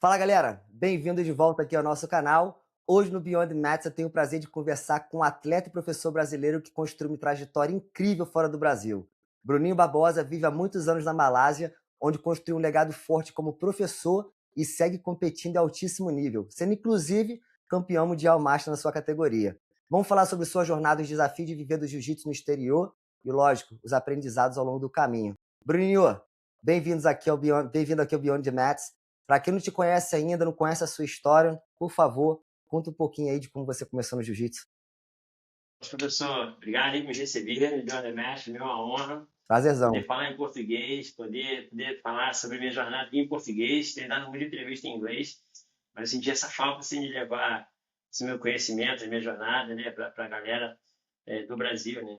Fala galera, bem-vindo de volta aqui ao nosso canal. Hoje no Beyond Maths eu tenho o prazer de conversar com um atleta e professor brasileiro que construiu uma trajetória incrível fora do Brasil. Bruninho Barbosa vive há muitos anos na Malásia, onde construiu um legado forte como professor e segue competindo em altíssimo nível, sendo inclusive campeão mundial master na sua categoria. Vamos falar sobre sua jornada e os desafios de viver do jiu-jitsu no exterior e, lógico, os aprendizados ao longo do caminho. Bruninho, bem-vindo aqui ao Beyond Maths. Para quem não te conhece ainda, não conhece a sua história, por favor, conta um pouquinho aí de como você começou no jiu-jitsu. Professor, obrigado aí por me receber, me deu uma mestre, me deu uma honra Prazerzão. poder falar em português, poder falar sobre a minha jornada em português, ter dado muita entrevista em inglês, mas eu senti essa falta assim, de levar esse meu conhecimento, a minha jornada, né, para a galera do Brasil, né.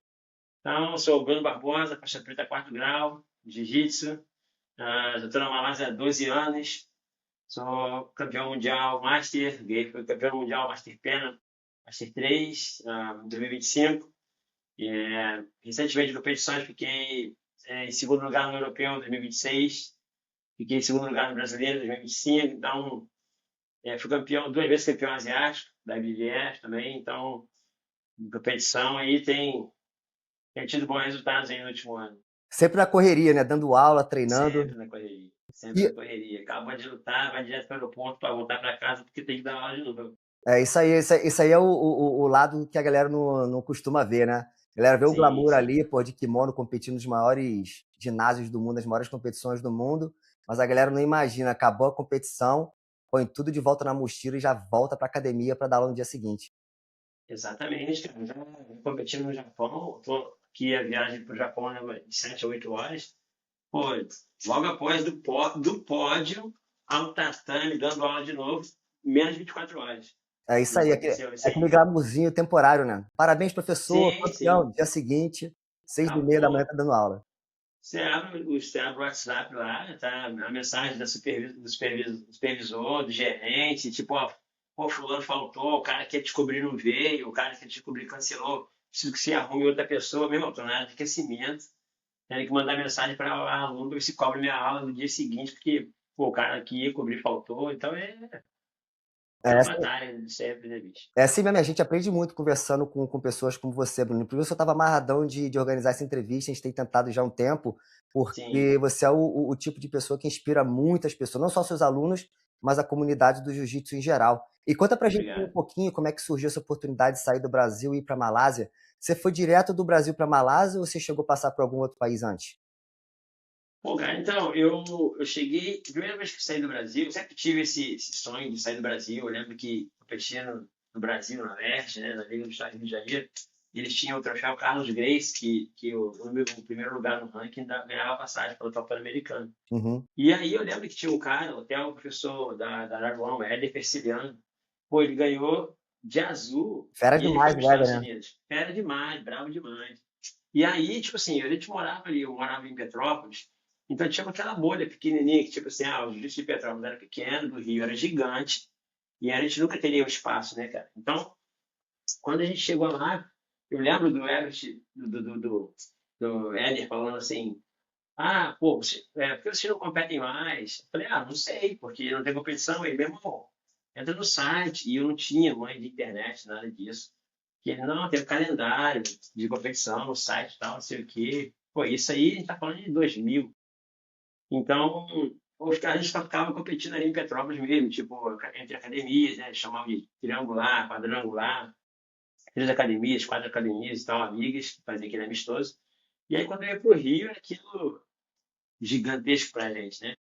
Então, eu sou o Bruno Barbosa, faixa preta 4 grau, jiu-jitsu, já estou na Malásia há 12 anos, sou campeão mundial Master, fui campeão mundial Master Pena, Master 3, em 2025. Recentemente, em competições, fiquei em segundo lugar no Europeu em 2026, fiquei em segundo lugar no Brasileiro em 2025. Então, fui campeão, 2 vezes campeão asiático da IBJJF também. Então, em competição aí tem tido bons resultados aí no último ano. Sempre na correria, né? Dando aula, treinando. Sempre na correria, sempre E na correria. Acaba de lutar, vai direto para o aeroporto para voltar para casa porque tem que dar aula de novo. isso aí é o lado que a galera não costuma ver, né? A galera vê o Sim, glamour sim. ali, pô, de kimono, competindo nos maiores ginásios do mundo, nas maiores competições do mundo, mas a galera não imagina, acabou a competição, põe tudo de volta na mochila e já volta pra academia para dar aula no dia seguinte. Exatamente, cara. Já competindo no Japão, tô aqui a viagem para o Japão leva de 7 a 8 horas. Pô, logo após do pódio ao tatame, dando aula de novo, menos de 24 horas. É isso E aí, aconteceu isso aquele aí. glamourzinho temporário, né? Parabéns, professor, Sim, campeão. sim. Dia seguinte, 6h30 da manhã, Acabou. tá dando aula. Você abre o WhatsApp lá, tá a mensagem do supervisor, do gerente, tipo, ó, pô, fulano faltou, o cara quer descobrir não veio, o cara quer descobrir cancelou, preciso que você arrume outra pessoa, mesmo, eu tô na área de aquecimento, tem que mandar mensagem para o aluno para ver se cobre minha aula no dia seguinte, porque pô, o cara aqui ia cobrir faltou, então é É, uma batalha de sempre, né, bicho? é assim mesmo, a gente aprende muito conversando com pessoas como você, Bruno. Por isso eu estava amarradão de organizar essa entrevista, a gente tem tentado já há um tempo, Sim, porque você é o tipo de pessoa que inspira muitas pessoas, não só seus alunos, mas a comunidade do jiu-jitsu em geral. E conta pra gente um obrigado. pouquinho como é que surgiu essa oportunidade de sair do Brasil e ir para Malásia. Você foi direto do Brasil para Malásia ou você chegou a passar por algum outro país antes? Pô, cara, então, eu cheguei, a primeira vez que saí do Brasil, eu sempre tive esse sonho de sair do Brasil. Eu lembro que competia no Brasil, na Leste, né, na Liga do Estado do Rio de Janeiro, e eles tinham o troféu Carlos Grace, que o primeiro lugar no ranking ganhava passagem para o Pan-Americano. Uhum. E aí eu lembro que tinha um cara, até o professor da Araguão, Éder Persiliano, pô, ele ganhou de azul Fera e ele foi demais, para os Weber, Estados né? Unidos. Era demais, bravo demais. E aí, tipo assim, a gente morava ali, eu morava em Petrópolis, então tinha aquela bolha pequenininha, que tipo assim, o juiz de Petrópolis era pequeno, do Rio era gigante, e a gente nunca teria o espaço, né, cara? Então, quando a gente chegou lá, eu lembro do Everett, do Éder falando assim, pô, por que vocês não competem mais? Eu falei, não sei, porque não tem competição. Ele, meu irmão, entra no site. E eu não tinha mãe de internet, nada disso. Que ele, não, tem o calendário de competição no site e tal, não sei o quê. Pô, isso aí a gente tá falando de 2000. Então, a gente só ficava competindo ali em Petrópolis mesmo, tipo, entre academias, né? Eles chamavam de triangular, quadrangular, 3 academias, 4 academias e tal, amigas, que fazia aquele amistoso. E aí, quando eu ia pro Rio, era aquilo gigantesco pra gente, né?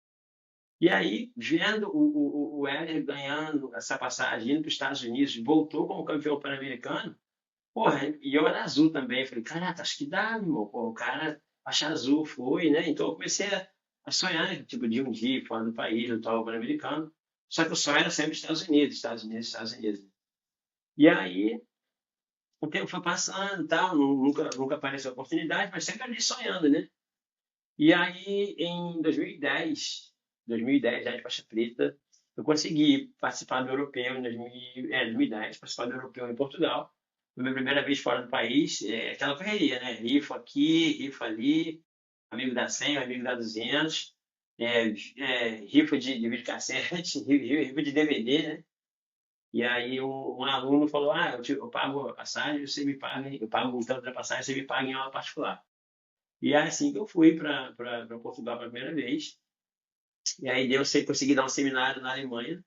E aí, vendo o Éder ganhando essa passagem, indo para os Estados Unidos, voltou como campeão pan-americano, porra, e eu era azul também. Falei, caraca, acho que dá, meu irmão. Pô, o cara faixa azul foi, né? Então eu comecei a sonhar, tipo, de um dia ir fora do país, lutar o pan-americano. Só que o sonho era sempre Estados Unidos, Estados Unidos, Estados Unidos. E aí, o tempo foi passando e tal, nunca apareceu a oportunidade, mas sempre ali sonhando, né? E aí, em 2010, já de faixa preta, eu consegui participar do europeu em 2010, participar do europeu em Portugal. Foi a minha primeira vez fora do país, aquela correria, né? Rifo aqui, rifo ali, amigo da 100, amigo da 200. rifa de videocassete, rifa de DVD, né? E aí um aluno falou, eu pago a passagem, você me paga, eu pago um tanto da passagem, você me paga em aula particular. E é assim que eu fui para Portugal pela primeira vez. E aí consegui dar um seminário na Alemanha.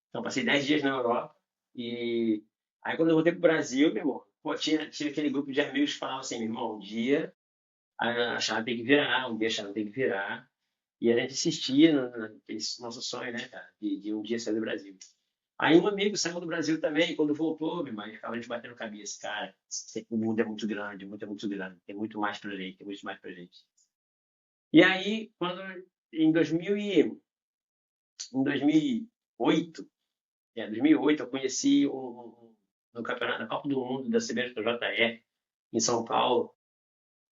Então passei 10 dias na Europa. E aí quando eu voltei pro Brasil, meu irmão, pô, tinha aquele grupo de amigos que falavam assim, meu irmão, um dia a chave tem que virar, um dia a chave tem que virar. E a gente insistia nesse nosso sonho, né, cara, de um dia sair do Brasil. Aí um amigo saiu do Brasil também, quando voltou, meu irmão, ficava a gente batendo cabeça, cara, o mundo é muito grande, o mundo é muito grande, tem muito mais pra gente, tem muito mais pra gente. E aí, em 2000 em 2008, 2008 eu conheci no campeonato da Copa do Mundo da CBJJE em São Paulo.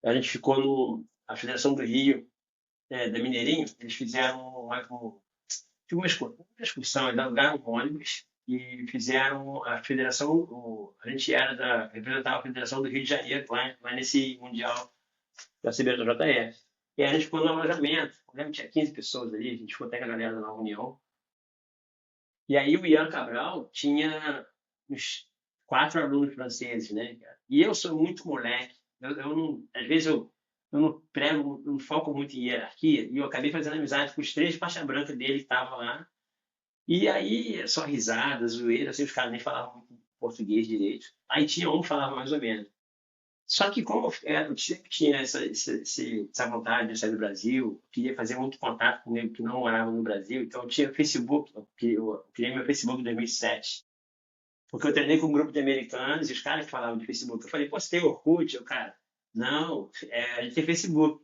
A gente ficou a Federação do Rio, da Mineirinho, eles fizeram tipo uma excursão, eles alugaram um ônibus e fizeram a federação, a gente representava a Federação do Rio de Janeiro lá nesse Mundial da CBJJF. E aí a gente ficou no alojamento, eu lembro que tinha 15 pessoas ali, a gente ficou até com a galera da União. E aí o Ian Cabral tinha uns 4 alunos franceses, né, cara? E eu sou muito moleque, eu não, às vezes eu não prego, não foco muito em hierarquia, e eu acabei fazendo amizade com os 3 faixa branca dele que estavam lá. E aí, só risada, zoeira, assim, os caras nem falavam muito português direito. Aí tinha um que falava mais ou menos. Só que como eu sempre tinha essa vontade de sair do Brasil, queria fazer muito contato com nego que não morava no Brasil, então eu tinha Facebook, eu criei meu Facebook em 2007. Porque eu treinei com um grupo de americanos e os caras que falavam de Facebook. Eu falei, pô, você tem Orkut? Eu, cara, não, a gente tem Facebook.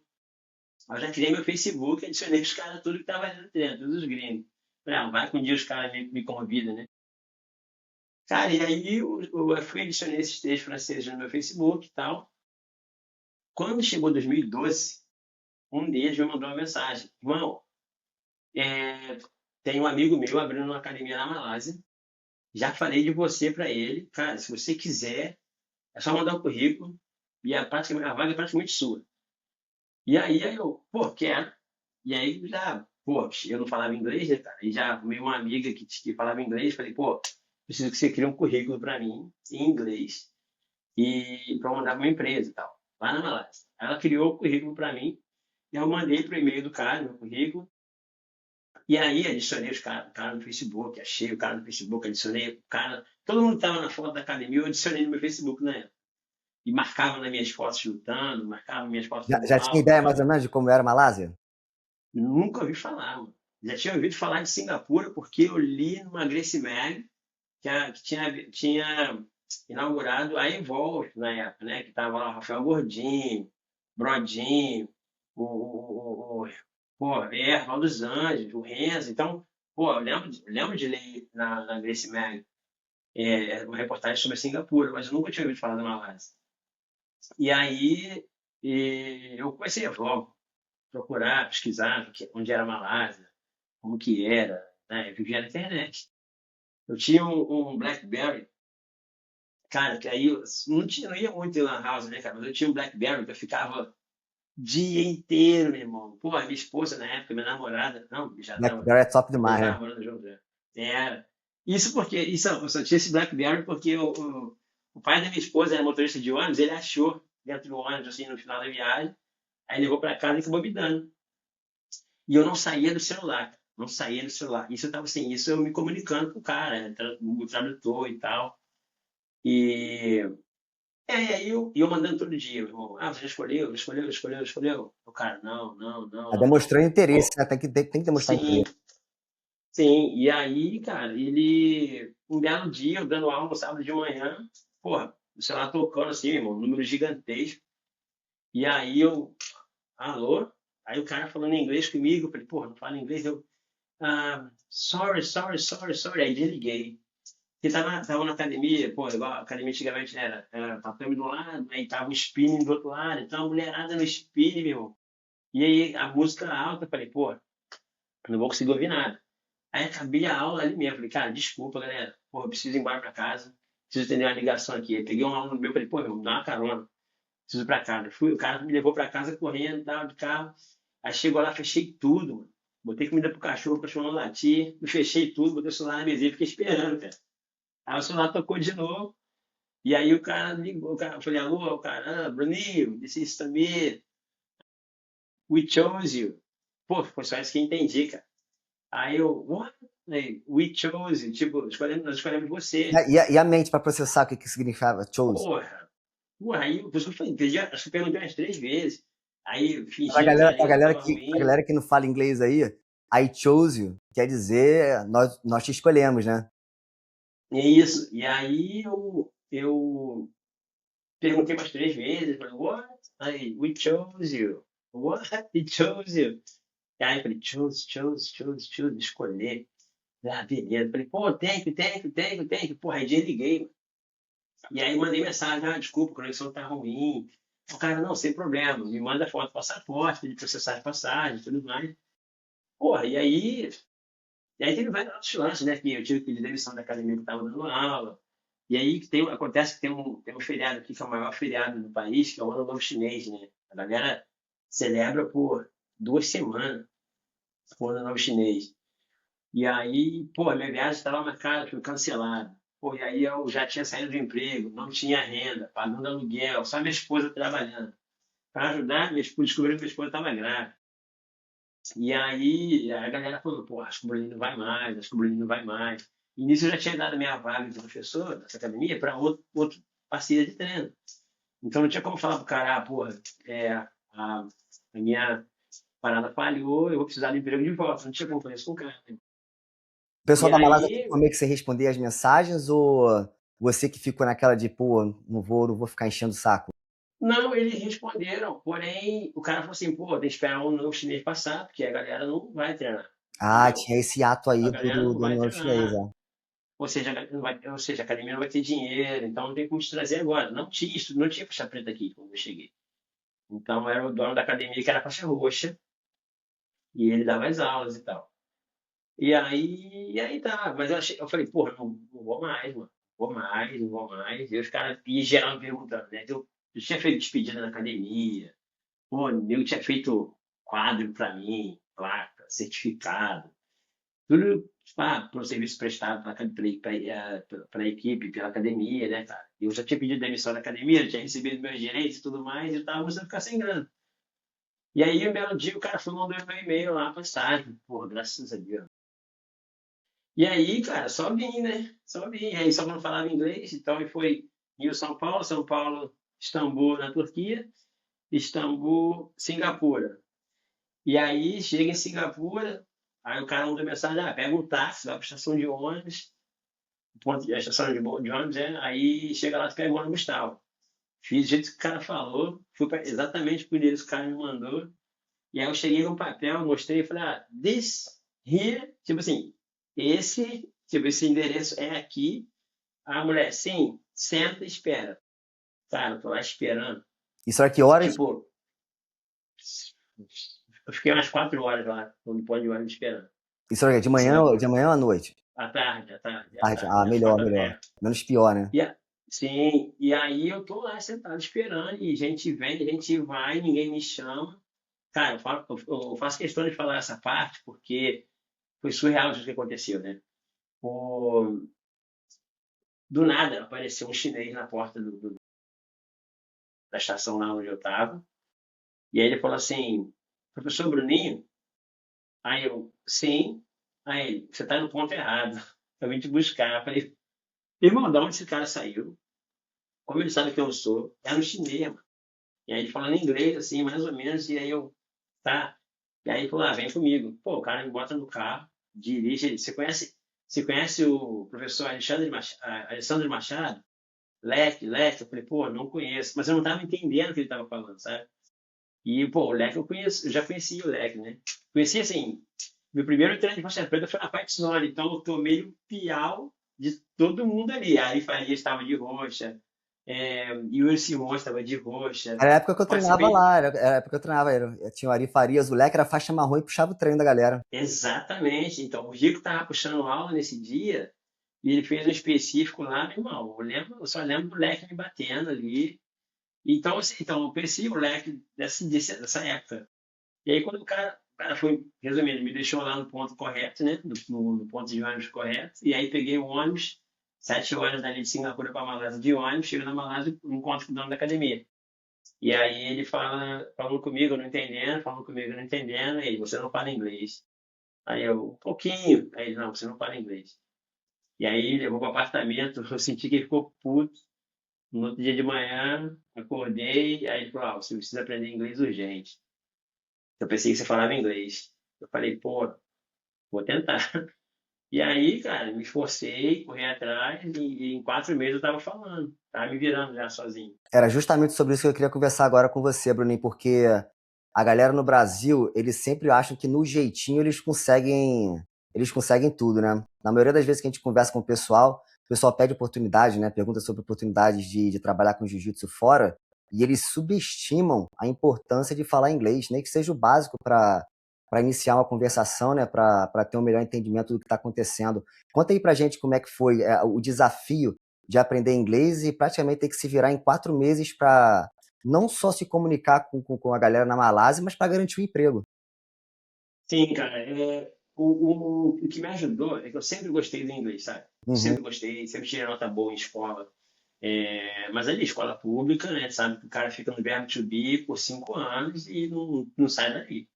Eu já criei meu Facebook, adicionei os caras, tudo que tava dentro, todos os gringos. Falei, vai que um dia os caras me convidam, né? Cara, e aí eu fui adicionei esses 3 franceses no meu Facebook e tal. Quando chegou 2012, um deles me mandou uma mensagem. Irmão, é, tem um amigo meu abrindo uma academia na Malásia. Já falei de você para ele. Cara, se você quiser, é só mandar o currículo e a vaga é praticamente sua. E aí eu, pô, quero. E aí já, pô, eu não falava inglês, né, cara? E já arrumei uma amiga que falava inglês. Falei, pô, preciso que você crie um currículo para mim em inglês e para mandar para uma empresa e tal, lá na Malásia. Ela criou o currículo para mim e eu mandei pro e-mail do cara, meu currículo. E aí adicionei o cara no Facebook, achei o cara no Facebook, adicionei o cara. Todo mundo estava na foto da academia, eu adicionei no meu Facebook na época. E marcava nas minhas fotos lutando, marcava minhas fotos Já, dando já tinha aula. ideia mais ou menos de como era a Malásia? Nunca ouvi falar, mano. Já tinha ouvido falar de Singapura porque eu li numa Gracie Mag que tinha inaugurado a Evolve na época, né? Que tava lá o Rafael Gordinho, Brodinho, Arnaldo dos Anjos, o Renzo. Então, pô, eu lembro de ler na Gracie Mag uma reportagem sobre Singapura, mas eu nunca tinha ouvido falar da Malásia. E aí eu comecei a logo procurar, pesquisar onde era a Malásia, como que era, né? Eu vivia na internet. Eu tinha um BlackBerry, cara, que aí eu não ia muito em Lan House, né, cara? Mas eu tinha um BlackBerry que eu ficava dia inteiro, meu irmão. Pô, a minha esposa na época, minha namorada, não, BlackBerry é top não demais, tava né? morando junto, né? Era. Eu só tinha esse BlackBerry porque o pai da minha esposa era motorista de ônibus, ele achou dentro do ônibus, assim, no final da viagem, aí levou pra casa e acabou me dando. E eu não saía do celular, não saía do celular. Isso eu tava assim, isso eu me comunicando com o cara, né, o tradutor e tal. E aí eu mandando todo dia, meu irmão. Você já escolheu. O cara, não, não, não, Tá não, não. demonstrando interesse, Pô, né? Tem que demonstrar sim, interesse. sim. E aí, cara, um belo dia, eu dando aula no sábado de manhã, porra, o celular tocando assim, meu irmão, um número gigantesco. E aí alô? Aí o cara falando inglês comigo, eu falei, porra, não fala inglês, sorry. Aí desliguei. Porque tava na academia, pô, igual a academia antigamente era tatame do lado, aí tava o spinning do outro lado, então a mulherada no spinning, meu irmão. E aí a música alta, eu falei, pô, não vou conseguir ouvir nada. Aí acabei a aula ali mesmo, falei, cara, desculpa, galera, pô, eu preciso ir embora pra casa, preciso atender uma ligação aqui. Aí peguei um aluno meu, falei, pô, meu, me dá uma carona, preciso ir pra casa. Fui, o cara me levou pra casa correndo, tal, de carro. Aí chegou lá, fechei tudo, mano. Botei comida pro cachorro, o cachorro não latir, me fechei tudo, botei o celular na mesinha e fiquei esperando, cara. Aí o celular tocou de novo, e aí o cara ligou, o cara, eu falei, alô, o cara, Bruninho, this is Samir, we chose you. Pô, foi só isso que eu entendi, cara. Aí eu, what? Aí, we chose you, tipo, nós escolhemos você. E a mente para processar o que significava chose? Porra, porra, aí, por isso que eu falei, entendi, acho que eu perguntei umas 3 vezes. Aí Pra fingi que galera, a pra língua galera tava que, pra ruim. galera que não fala inglês aí, I chose you quer dizer nós te escolhemos, né? É isso. E aí eu perguntei umas 3 vezes, falei, what? Aí, we chose you. What? We chose you. E aí eu falei, choose, escolher. Ah, beleza. Falei, pô, thank you. Porra, aí desliguei, mano. E aí mandei mensagem, desculpa, a conexão tá ruim. O cara, não, sem problema, me manda foto do passaporte, de processar as passagens e tudo mais. Porra, e aí teve vários outros lances, né? Que eu tive que pedir demissão da academia que estava dando aula. E aí acontece que tem um feriado aqui, que é o maior feriado do país, que é o Ano Novo Chinês, né? A galera celebra por 2 semanas o Ano Novo Chinês. E aí, pô, minha viagem estava marcada, foi cancelada. Pô, e aí eu já tinha saído do emprego, não tinha renda, pagando aluguel, só minha esposa trabalhando. Para ajudar, descobri que minha esposa estava grávida. E aí a galera falou, pô, acho que o Bruninho não vai mais, acho que o Bruninho não vai mais. E nisso eu já tinha dado minha vaga de professor dessa academia para outro parceiro de treino. Então não tinha como falar pro cara, porra, a minha parada falhou, eu vou precisar do emprego de volta. Não tinha como fazer isso com o cara. O pessoal E da Malásia tem aí, como é que você respondia as mensagens ou você que ficou naquela de, pô, não vou ficar enchendo o saco? não, eles responderam, porém, o cara falou assim, pô, tem que esperar o novo chinês passar, porque a galera não vai treinar, Ah, entendeu? tinha esse ato A aí galera não do vai ano chinês, treinar. ó. Ou seja, a academia não vai ter dinheiro, então não tem como te trazer agora. Não tinha isso, não tinha faixa preta aqui quando eu cheguei. Então era o dono da academia que era faixa roxa e ele dava as aulas e tal. E aí tá, mas eu falei, porra, não vou mais, mano. Não vou mais. E os caras, e geral me perguntando, né? Eu tinha feito despedida na academia, pô, eu tinha feito quadro pra mim, placa, certificado. Tudo para o serviço prestado para a equipe, pela academia, né, cara? Eu já tinha pedido demissão da academia, já tinha recebido meus direitos e tudo mais, e eu estava começando a ficar sem grana. E aí, um belo dia, o cara foi mandou meu e-mail lá, passagem, pô, graças a Deus. E aí, cara, só vim, né? Só vim. Aí só não falava inglês, então ele foi Rio, São Paulo, Istambul, na Turquia, Istambul, Singapura. E aí, chega em Singapura, aí o cara manda mensagem, pega um táxi, vai para a estação de ônibus, a estação de ônibus, aí chega lá e pega o ônibus tal. Fiz do jeito que o cara falou, fui exatamente por isso que o cara me mandou. E aí eu cheguei com o papel, mostrei e falei, this here, tipo assim, esse endereço é aqui. A mulher, sim, senta e espera. Cara, eu tô lá esperando. Isso era que horas? Tipo, eu fiquei umas 4 horas lá, no ponto de ônibus esperando, Isso era de em manhã, de Singapura. manhã ou à noite? À tarde, à tarde, à Tarde. tarde, Ah, às melhor, 4 melhor. Menos pior, né? Sim, e aí eu tô lá sentado esperando, e gente vem, gente vai, ninguém me chama. Cara, eu faço questão de falar essa parte porque foi surreal o que aconteceu, né? O- do nada apareceu um chinês na porta da estação lá onde eu tava, e aí ele falou assim, professor Bruninho? Aí eu, sim. Aí ele, você tá no ponto errado. Eu vim te buscar. Eu falei, irmão, de onde esse cara saiu? Como ele sabe quem eu sou? É no chinês, mano. E aí ele falando inglês, assim, mais ou menos, e aí eu, tá. E aí ele falou, vem comigo. Pô, o cara me bota no carro, dirige. Você conhece o professor Alexandre Machado? Leque. Eu falei, pô, não conheço. Mas eu não tava entendendo o que ele tava falando, sabe? E, pô, o Leque eu já conhecia o Leque, né? Conhecia, assim, meu primeiro treino de faixa preta foi na Fight Zone, então eu tomei o piau de todo mundo ali. A Ari Farias estava de roxa, Yuri Simões estava de roxa. Era a época que eu treinava Participei lá, era a época que eu treinava. Tinha o Ari Farias, o Leque era faixa marrom e puxava o treino da galera. exatamente. Então, o Rico estava puxando aula nesse dia e ele fez um específico lá, meu irmão. Eu só lembro do Leque me batendo ali. Então, assim, então eu conheci o Leque dessa época. E aí, quando o cara cara foi, resumindo, me deixou lá no ponto correto, né? No ponto de ônibus correto. E aí peguei o ônibus, 7 horas dali de Singapura para Malásia de ônibus, chego na Malásia, encontro com o dono da academia. E aí ele falando comigo, não entendendo, falando comigo, não entendendo. Aí ele, você não fala inglês. Aí eu, um pouquinho. Aí ele, não, você não fala inglês. E aí levou para o apartamento, eu senti que ele ficou puto. No outro dia de manhã, acordei, aí ele falou, você precisa aprender inglês urgente. Eu pensei que você falava inglês. Eu falei, pô, vou tentar. E aí, cara, me esforcei, corri atrás e em 4 meses eu tava falando. Tava me virando já sozinho. Era justamente sobre isso que eu queria conversar agora com você, Bruninho, porque a galera no Brasil, eles sempre acham que no jeitinho eles conseguem tudo, né? Na maioria das vezes que a gente conversa com o pessoal pede oportunidade, né? Pergunta sobre oportunidades de trabalhar com jiu-jitsu fora, e eles subestimam a importância de falar inglês, nem que seja o básico para iniciar uma conversação, né? Para ter um melhor entendimento do que está acontecendo. Conta aí pra gente como é que foi o desafio de aprender inglês e praticamente ter que se virar em 4 meses para não só se comunicar com a galera na Malásia, mas para garantir o emprego. Sim, cara, o que me ajudou é que eu sempre gostei do inglês, sabe? Uhum. Sempre gostei, sempre tirei nota boa em escola. Mas ali, escola pública, né? Sabe que o cara fica no verbo to be por 5 anos e não sai daí.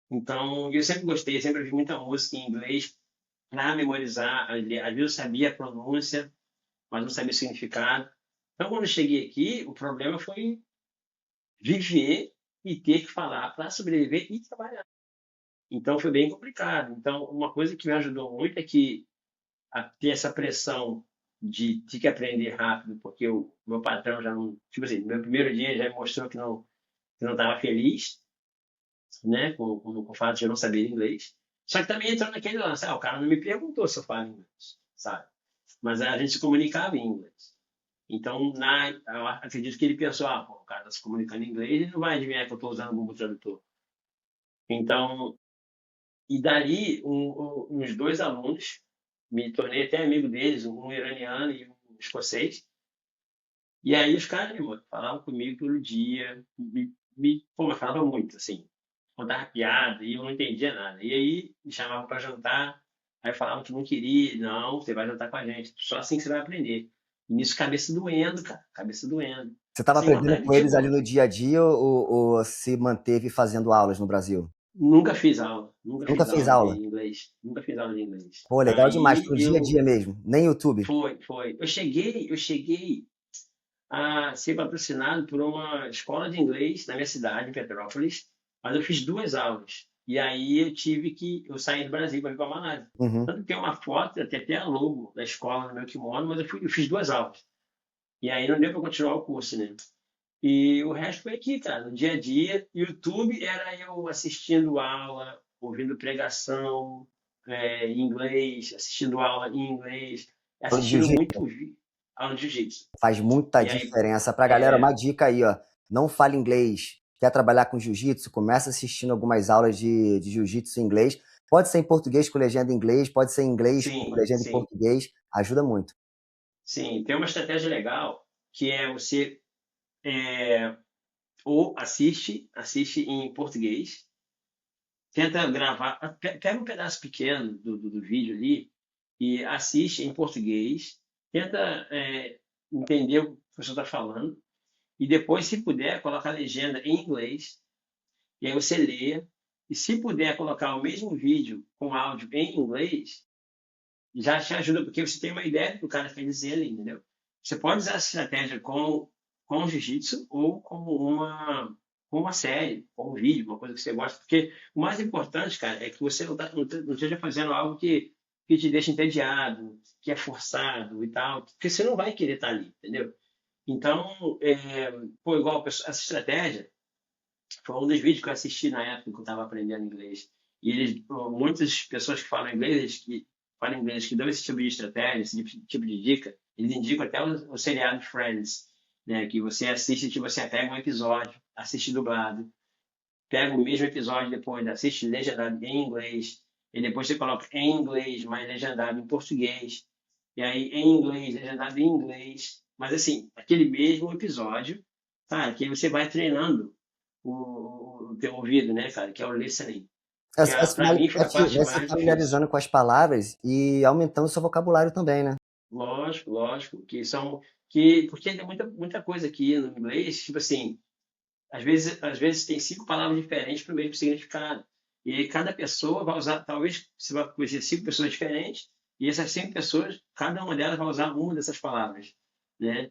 Então, eu sempre gostei, sempre ouvi muita música em inglês para memorizar. Às vezes eu sabia a pronúncia, mas não sabia o significado. Então, quando eu cheguei aqui, o problema foi viver e ter que falar para sobreviver e trabalhar. Então, foi bem complicado. Então, uma coisa que me ajudou muito é que a ter essa pressão de ter que aprender rápido, porque o meu patrão já não, tipo assim, no meu primeiro dia já mostrou que não estava feliz, né, com o fato de eu não saber inglês. Só que também entrou naquele lance, o cara não me perguntou se eu falo inglês, sabe? Mas a gente se comunicava em inglês. Então, eu acredito que ele pensou, pô, o cara está se comunicando em inglês, ele não vai adivinhar que eu estou usando o Google Tradutor. Então, e dali, uns dois alunos, me tornei até amigo deles, um iraniano e um escocês. E aí os caras, mano, falavam comigo todo dia, pô, mas falavam muito, assim, contava piada e eu não entendia nada. E aí me chamavam para jantar, aí falavam que não queria, não, você vai jantar com a gente, só assim que você vai aprender. E nisso, cabeça doendo, cara, cabeça doendo. Você estava Sem aprendendo contar que, com eles ali tipo, no dia a dia ou se manteve fazendo aulas no Brasil? nunca fiz aula, nunca Nunca fiz fez aula de aula? inglês, nunca fiz aula de inglês. Pô, legal demais, Aí pro dia a dia mesmo, nem YouTube. foi. Eu cheguei a ser patrocinado por uma escola de inglês na minha cidade, em Petrópolis, mas eu fiz 2 aulas. E aí eu saí do Brasil para vir para a Malásia. Uhum. Tanto que tem uma foto, até a logo da escola no meu kimono, mas eu fiz 2 aulas. E aí não deu para continuar o curso, né? E o resto foi aqui, cara, no dia a dia. YouTube era eu assistindo aula, ouvindo pregação em inglês, assistindo aula em inglês, Aula de assistindo jiu-jitsu muito aula de jiu-jitsu. faz muita E aí, diferença. Pra galera, uma é, dica aí, ó. Não fale inglês. Quer trabalhar com jiu-jitsu? Começa assistindo algumas aulas de jiu-jitsu em inglês. Pode ser em português com legenda em inglês, pode ser em inglês com sim, legenda em sim, português. Ajuda muito. sim. Tem uma estratégia legal que é você ou assiste em português, tenta gravar, pega um pedaço pequeno do vídeo ali e assiste em português, tenta entender o que o professor está falando e depois, se puder, coloca a legenda em inglês e aí você lê. E se puder colocar o mesmo vídeo com áudio em inglês, já te ajuda, porque você tem uma ideia do que o cara quer dizer ali, entendeu? Você pode usar essa estratégia com o jiu-jitsu ou com uma série, com um vídeo, uma coisa que você gosta, porque o mais importante, cara, é que você não esteja fazendo algo que te deixa entediado, que é forçado e tal, porque você não vai querer estar ali, entendeu? Então, pô, igual essa estratégia foi um dos vídeos que eu assisti na época que eu estava aprendendo inglês. E muitas pessoas que falam inglês, que dão esse tipo de estratégia, esse tipo de dica, eles indicam até o seriado Friends, né? Que você assiste, tipo, você pega um episódio, assiste dublado, pega o mesmo episódio depois, assiste legendado em inglês, e depois você coloca em inglês, mas legendado em português, e aí em inglês, legendado em inglês, mas assim, aquele mesmo episódio, tá? Que aí você vai treinando o teu ouvido, né, cara, que é o listening. É, Que para mim foi a parte vai se mais difícil. familiarizando com as palavras e aumentando o seu vocabulário também, né? Lógico, lógico, porque tem muita coisa aqui no inglês, tipo assim, às vezes tem 5 palavras diferentes para o mesmo significado. E aí cada pessoa vai usar, talvez você vai conhecer 5 pessoas diferentes, e essas 5 pessoas, cada uma delas vai usar uma dessas palavras, né?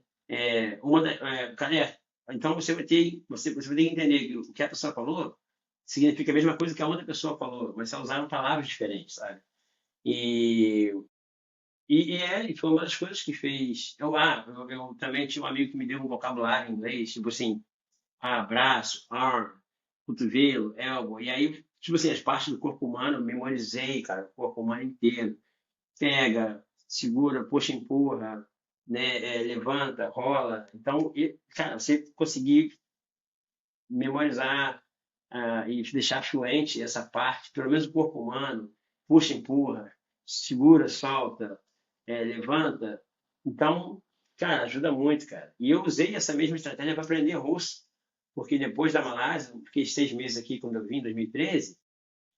Então você vai ter que entender que o que a pessoa falou significa a mesma coisa que a outra pessoa falou, mas só usaram palavras diferentes, sabe? E, e foi uma das coisas que fez. Eu também tinha um amigo que me deu um vocabulário em inglês, tipo assim, braço, arm, cotovelo, elbow. E aí, tipo assim, as partes do corpo humano eu memorizei, cara, o corpo humano inteiro. Pega, segura, puxa, empurra, né, levanta, rola. Então, cara, você conseguir memorizar e deixar fluente essa parte, pelo menos o corpo humano, puxa, empurra, segura, solta, levanta. Então, cara, ajuda muito, cara. E eu usei essa mesma estratégia para aprender russo, porque depois da Malásia, eu fiquei 6 meses aqui quando eu vim, em 2013.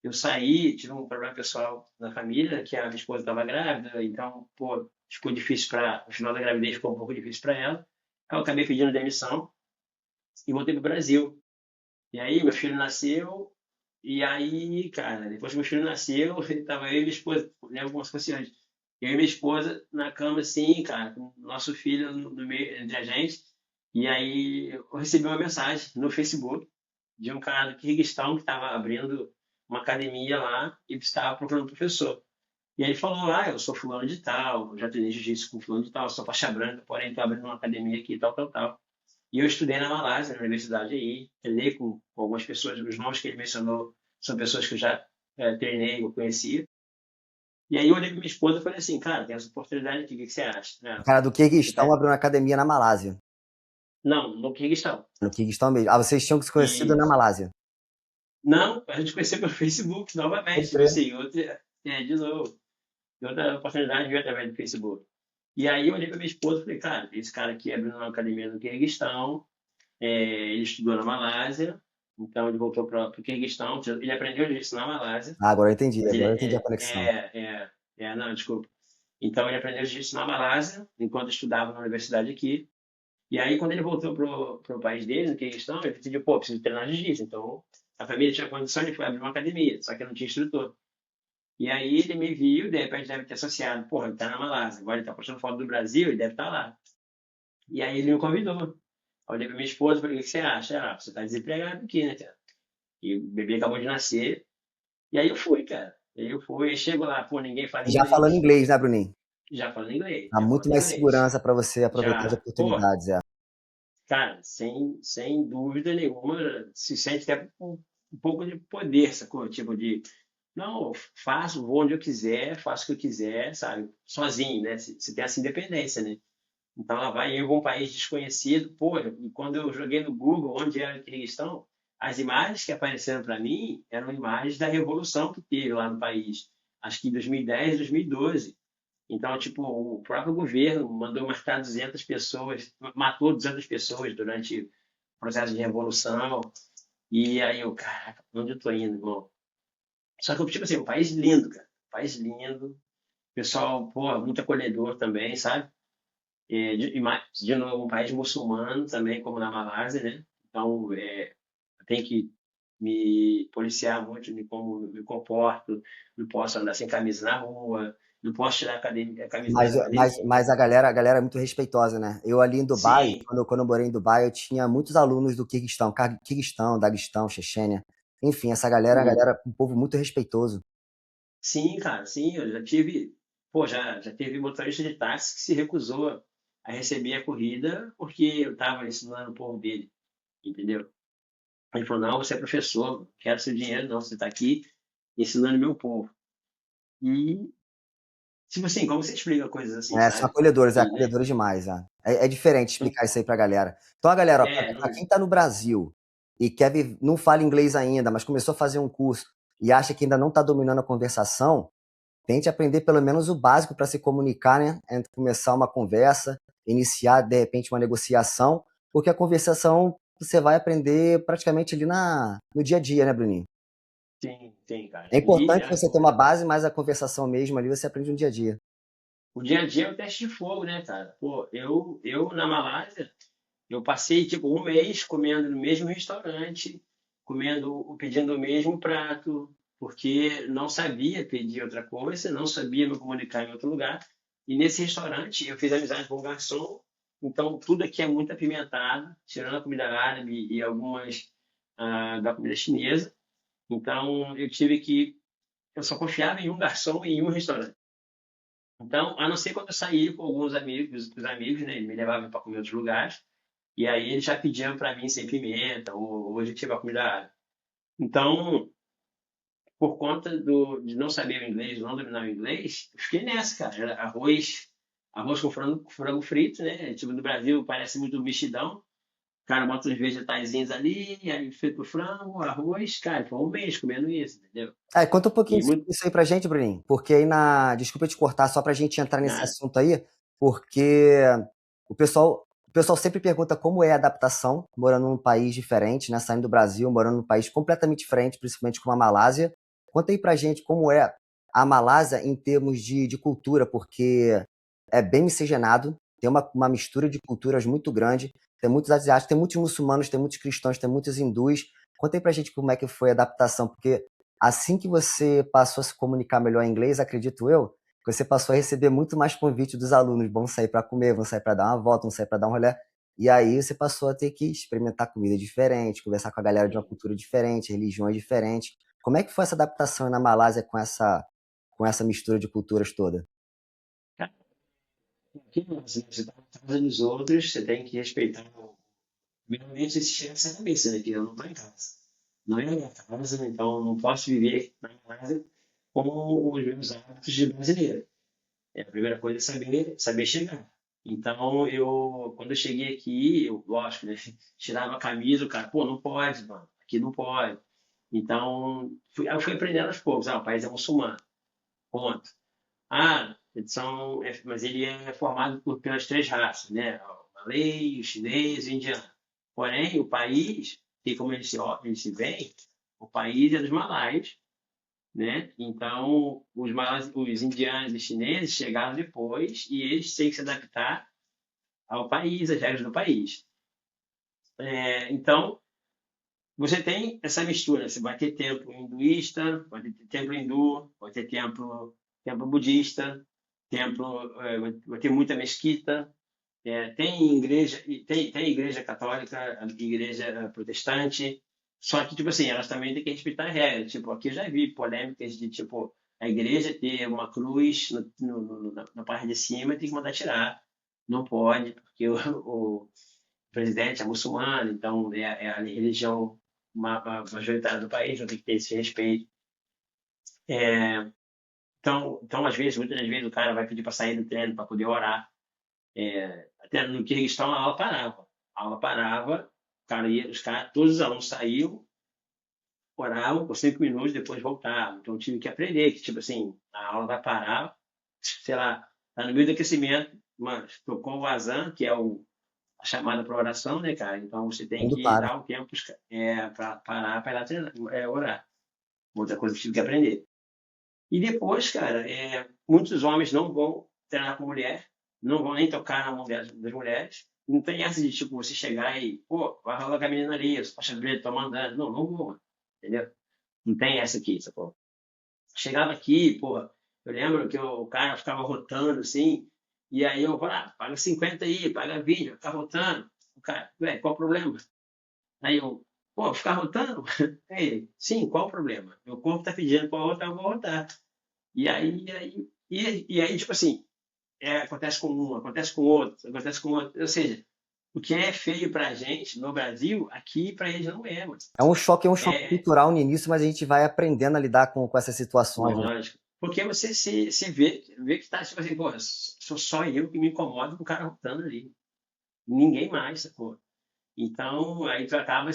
Eu saí, tive um problema pessoal na família, que a minha esposa estava grávida, então, pô, ficou difícil para. O final da gravidez ficou um pouco difícil para ela. Aí eu acabei pedindo demissão e voltei para o Brasil. E aí, meu filho nasceu, e aí, cara, depois que meu filho nasceu, tava eu e minha esposa, lembro como se fosse antes. Eu e minha esposa na cama, assim, cara, com o nosso filho no meio entre a gente. E aí, eu recebi uma mensagem no Facebook de um cara do Quirguistão que estava abrindo uma academia lá e estava procurando um professor. E aí ele falou: eu sou fulano de tal, já treinei jiu-jitsu com fulano de tal, sou faixa branca, porém estou abrindo uma academia aqui, tal, tal, tal. E eu estudei na Malásia, na universidade aí, treinei com algumas pessoas, os nomes que ele mencionou são pessoas que eu já treinei, eu conhecia. E aí eu olhei para minha esposa e falei assim, cara, tem essa oportunidade aqui, o que você acha? O Né? cara do Você Quirguistão tá... abriu uma academia na Malásia. Não, no Quirguistão. No Quirguistão mesmo. Ah, vocês tinham que se conhecido na Isso. Malásia. Não, a gente conheceu pelo Facebook Pode novamente, tipo crer. assim, de novo, outra oportunidade veio através do Facebook. E aí eu olhei para minha esposa e falei, cara, esse cara aqui abriu uma academia no Quirguistão, ele estudou na Malásia, então ele voltou para o Quirguistão, ele aprendeu jiu-jitsu na Malásia, Ah, mas ele agora eu entendi a conexão. não, desculpa. Então ele aprendeu jiu-jitsu na Malásia, enquanto estudava na universidade aqui. E aí, quando ele voltou pro país dele, no Quirguistão, ele decidiu, pô, preciso treinar jiu-jitsu. Então, a família tinha condição, ele foi abrir uma academia, só que não tinha instrutor. E aí ele me viu, de repente deve ter associado, porra, ele tá na Malásia, agora ele tá postando foto do Brasil, ele deve estar lá. E aí ele me convidou. Eu olhei pra minha esposa e falei, o que você acha? Você tá desempregado aqui, né, cara? E o bebê acabou de nascer. E aí eu fui, cara. E aí eu fui, aí chego lá, pô, ninguém fala Já falando inglês. inglês, né, Bruninho? Já falando inglês, Há já muito falando mais inglês. segurança para você aproveitar as Já, pô, oportunidades, é. cara, sem dúvida nenhuma, se sente até um pouco de poder, sacou? Tipo de, não, eu faço, vou onde eu quiser, faço o que eu quiser, sabe? Sozinho, né? Você tem essa independência, né? Então ela vai em algum país desconhecido, pô, e quando eu joguei no Google onde era que eles estão, as imagens que apareceram para mim eram imagens da revolução que teve lá no país, acho que em 2010, 2012. Então, tipo, o próprio governo mandou matar 200 pessoas, matou 200 pessoas durante o processo de revolução. E aí eu, caraca, onde eu tô indo, irmão? Só que, tipo assim, um país lindo, cara. Um país lindo. Pessoal, pô, muito acolhedor também, sabe? De novo, um país muçulmano também, como na Malásia, né? Então, eu tenho que me policiar muito de como me comporto, não posso andar sem camisa na rua, não posso tirar a camisa dentro da Mas academia. a galera é muito respeitosa, né? Eu ali em Dubai, Sim, quando eu morei em Dubai, eu tinha muitos alunos do Quirguistão, Quirguistão, Daguestão, Chechênia. Enfim, essa galera é uma uhum. galera, um povo muito respeitoso. Sim, cara, sim, eu já tive, pô, já teve motorista de táxi que se recusou a receber a corrida porque eu estava ensinando o povo dele, entendeu? Ele falou, não, você é professor, não quero seu dinheiro, não, você está aqui ensinando meu povo. E, tipo assim, como você explica coisas assim, É, são sabe? acolhedores, é E, né, acolhedores demais. É diferente não, explicar isso aí pra galera. Então, a galera, pra não, quem tá no Brasil e não fala inglês ainda, mas começou a fazer um curso e acha que ainda não tá dominando a conversação, tente aprender pelo menos o básico para se comunicar, né? Entre começar uma conversa, iniciar de repente uma negociação, porque a conversação você vai aprender praticamente ali no dia a dia, né, Bruninho? Sim, cara. É E importante você ter uma base, mas a conversação mesmo ali você aprende no dia a dia. o dia a dia é o teste de fogo, né, cara? Pô, eu na Malásia, eu passei tipo um mês comendo no mesmo restaurante, pedindo o mesmo prato, porque não sabia pedir outra coisa, não sabia me comunicar em outro lugar. E nesse restaurante eu fiz amizade com o garçom, então tudo aqui é muito apimentado, tirando a comida árabe e algumas da comida chinesa. Então eu só confiava em um garçom e em um restaurante. Então, a não ser quando eu saía com alguns amigos, os amigos, né, ele me levava para comer em outros lugares, e aí eles já pediam para mim sem pimenta, ou hoje tinha comida árabe. Então, por conta de não saber o inglês, não dominar o inglês, eu fiquei nessa, cara. Era arroz com frango frito, né? Tipo, no Brasil parece muito mexidão. O cara bota uns vegetaizinhos ali, aí frita o frango, arroz, cara, foi um mês comendo isso, entendeu? Conta um pouquinho E muito. disso aí pra gente, Bruninho, porque aí Desculpa te cortar, só pra gente entrar nesse Nada. assunto aí, porque o pessoal sempre pergunta como é a adaptação morando num país diferente, né? Saindo do Brasil, morando num país completamente diferente, principalmente como a Malásia. Conta aí pra gente como é a Malásia em termos de cultura, porque é bem miscigenado, tem uma mistura de culturas muito grande, tem muitos asiáticos, tem muitos muçulmanos, tem muitos cristãos, tem muitos hindus. Conta aí pra gente como é que foi a adaptação, porque assim que você passou a se comunicar melhor em inglês, acredito eu, que você passou a receber muito mais convite dos alunos. Vão sair para comer, vão sair para dar uma volta, vão sair para dar um rolê. E aí você passou a ter que experimentar comida diferente, conversar com a galera de uma cultura diferente, religiões diferentes. Como é que foi essa adaptação na Malásia com essa mistura de culturas toda? Aqui não, você está na casa dos outros, você tem que respeitar. Primeiramente, esse chega essa cabeça, né? Que eu não estou em casa. Não é a minha casa, então eu não posso viver na casa com os meus hábitos de brasileiro. A primeira coisa é saber chegar. Então, quando eu cheguei aqui, lógico, né? Tirava a camisa, o cara, pô, não pode, mano, aqui não pode. Então, eu fui aprendendo aos poucos. O país é muçulmano, ponto. Mas ele é formado pelas três raças, né? O malês, o chinês e o indiano. Porém, o país, e como ele se vê, o país é dos malaios, né? Então, os indianos e chineses chegaram depois e eles têm que se adaptar ao país, às regras do país. Então, você tem essa mistura. Você vai ter templo hinduísta, vai ter templo hindu, vai ter templo budista, vai ter muita mesquita, tem igreja, tem igreja católica, igreja protestante, só que, tipo assim, elas também têm que respeitar a regra. Tipo, aqui eu já vi polêmicas de, tipo, a igreja ter uma cruz na parte de cima e tem que mandar tirar. Não pode, porque o presidente é muçulmano, então é a religião majoritária do país, então tem que ter esse respeito. Então, muitas das vezes, o cara vai pedir para sair do treino para poder orar. Até no Kirguistão a aula parava. A aula parava, o cara ia, todos os alunos saíam, oravam por 5 minutos, depois voltavam. Então eu tive que aprender que, tipo assim, a aula vai parar, sei lá, tá no meio do aquecimento, mas tocou o azan, que é a chamada para oração, né, cara? Então você tem Mundo que para. dar um tempo para parar, para ir lá treinar, orar. Outra coisa que eu tive que aprender. E depois, cara, muitos homens não vão treinar com mulher, não vão nem tocar na mão das mulheres. Não tem essa de, tipo, você chegar e, pô, vai rolar com a menina ali, os faixa preta, tô mandando. Não, não vou, mano. Entendeu? Não tem essa aqui, sacou? Chegava aqui, pô, eu lembro que o cara ficava rotando, assim, e aí eu falava, paga 50 aí, paga 20, vai ficar rotando. O cara, ué, qual o problema? Aí eu, pô, ficar rotando? Aí ele, sim, qual o problema? Meu corpo tá pedindo pra rotar, eu vou rotar. E aí, tipo assim, acontece com um, acontece com outro, acontece com outro. Ou seja, o que é feio pra gente no Brasil, aqui pra eles não é, mano. É um choque É, cultural no início, mas a gente vai aprendendo a lidar com essas situações, né? lógico. Porque você se vê que tá, tipo assim, pô, sou só eu que me incomodo com o cara rotando ali. Ninguém mais, sacou? Então, aí tu acaba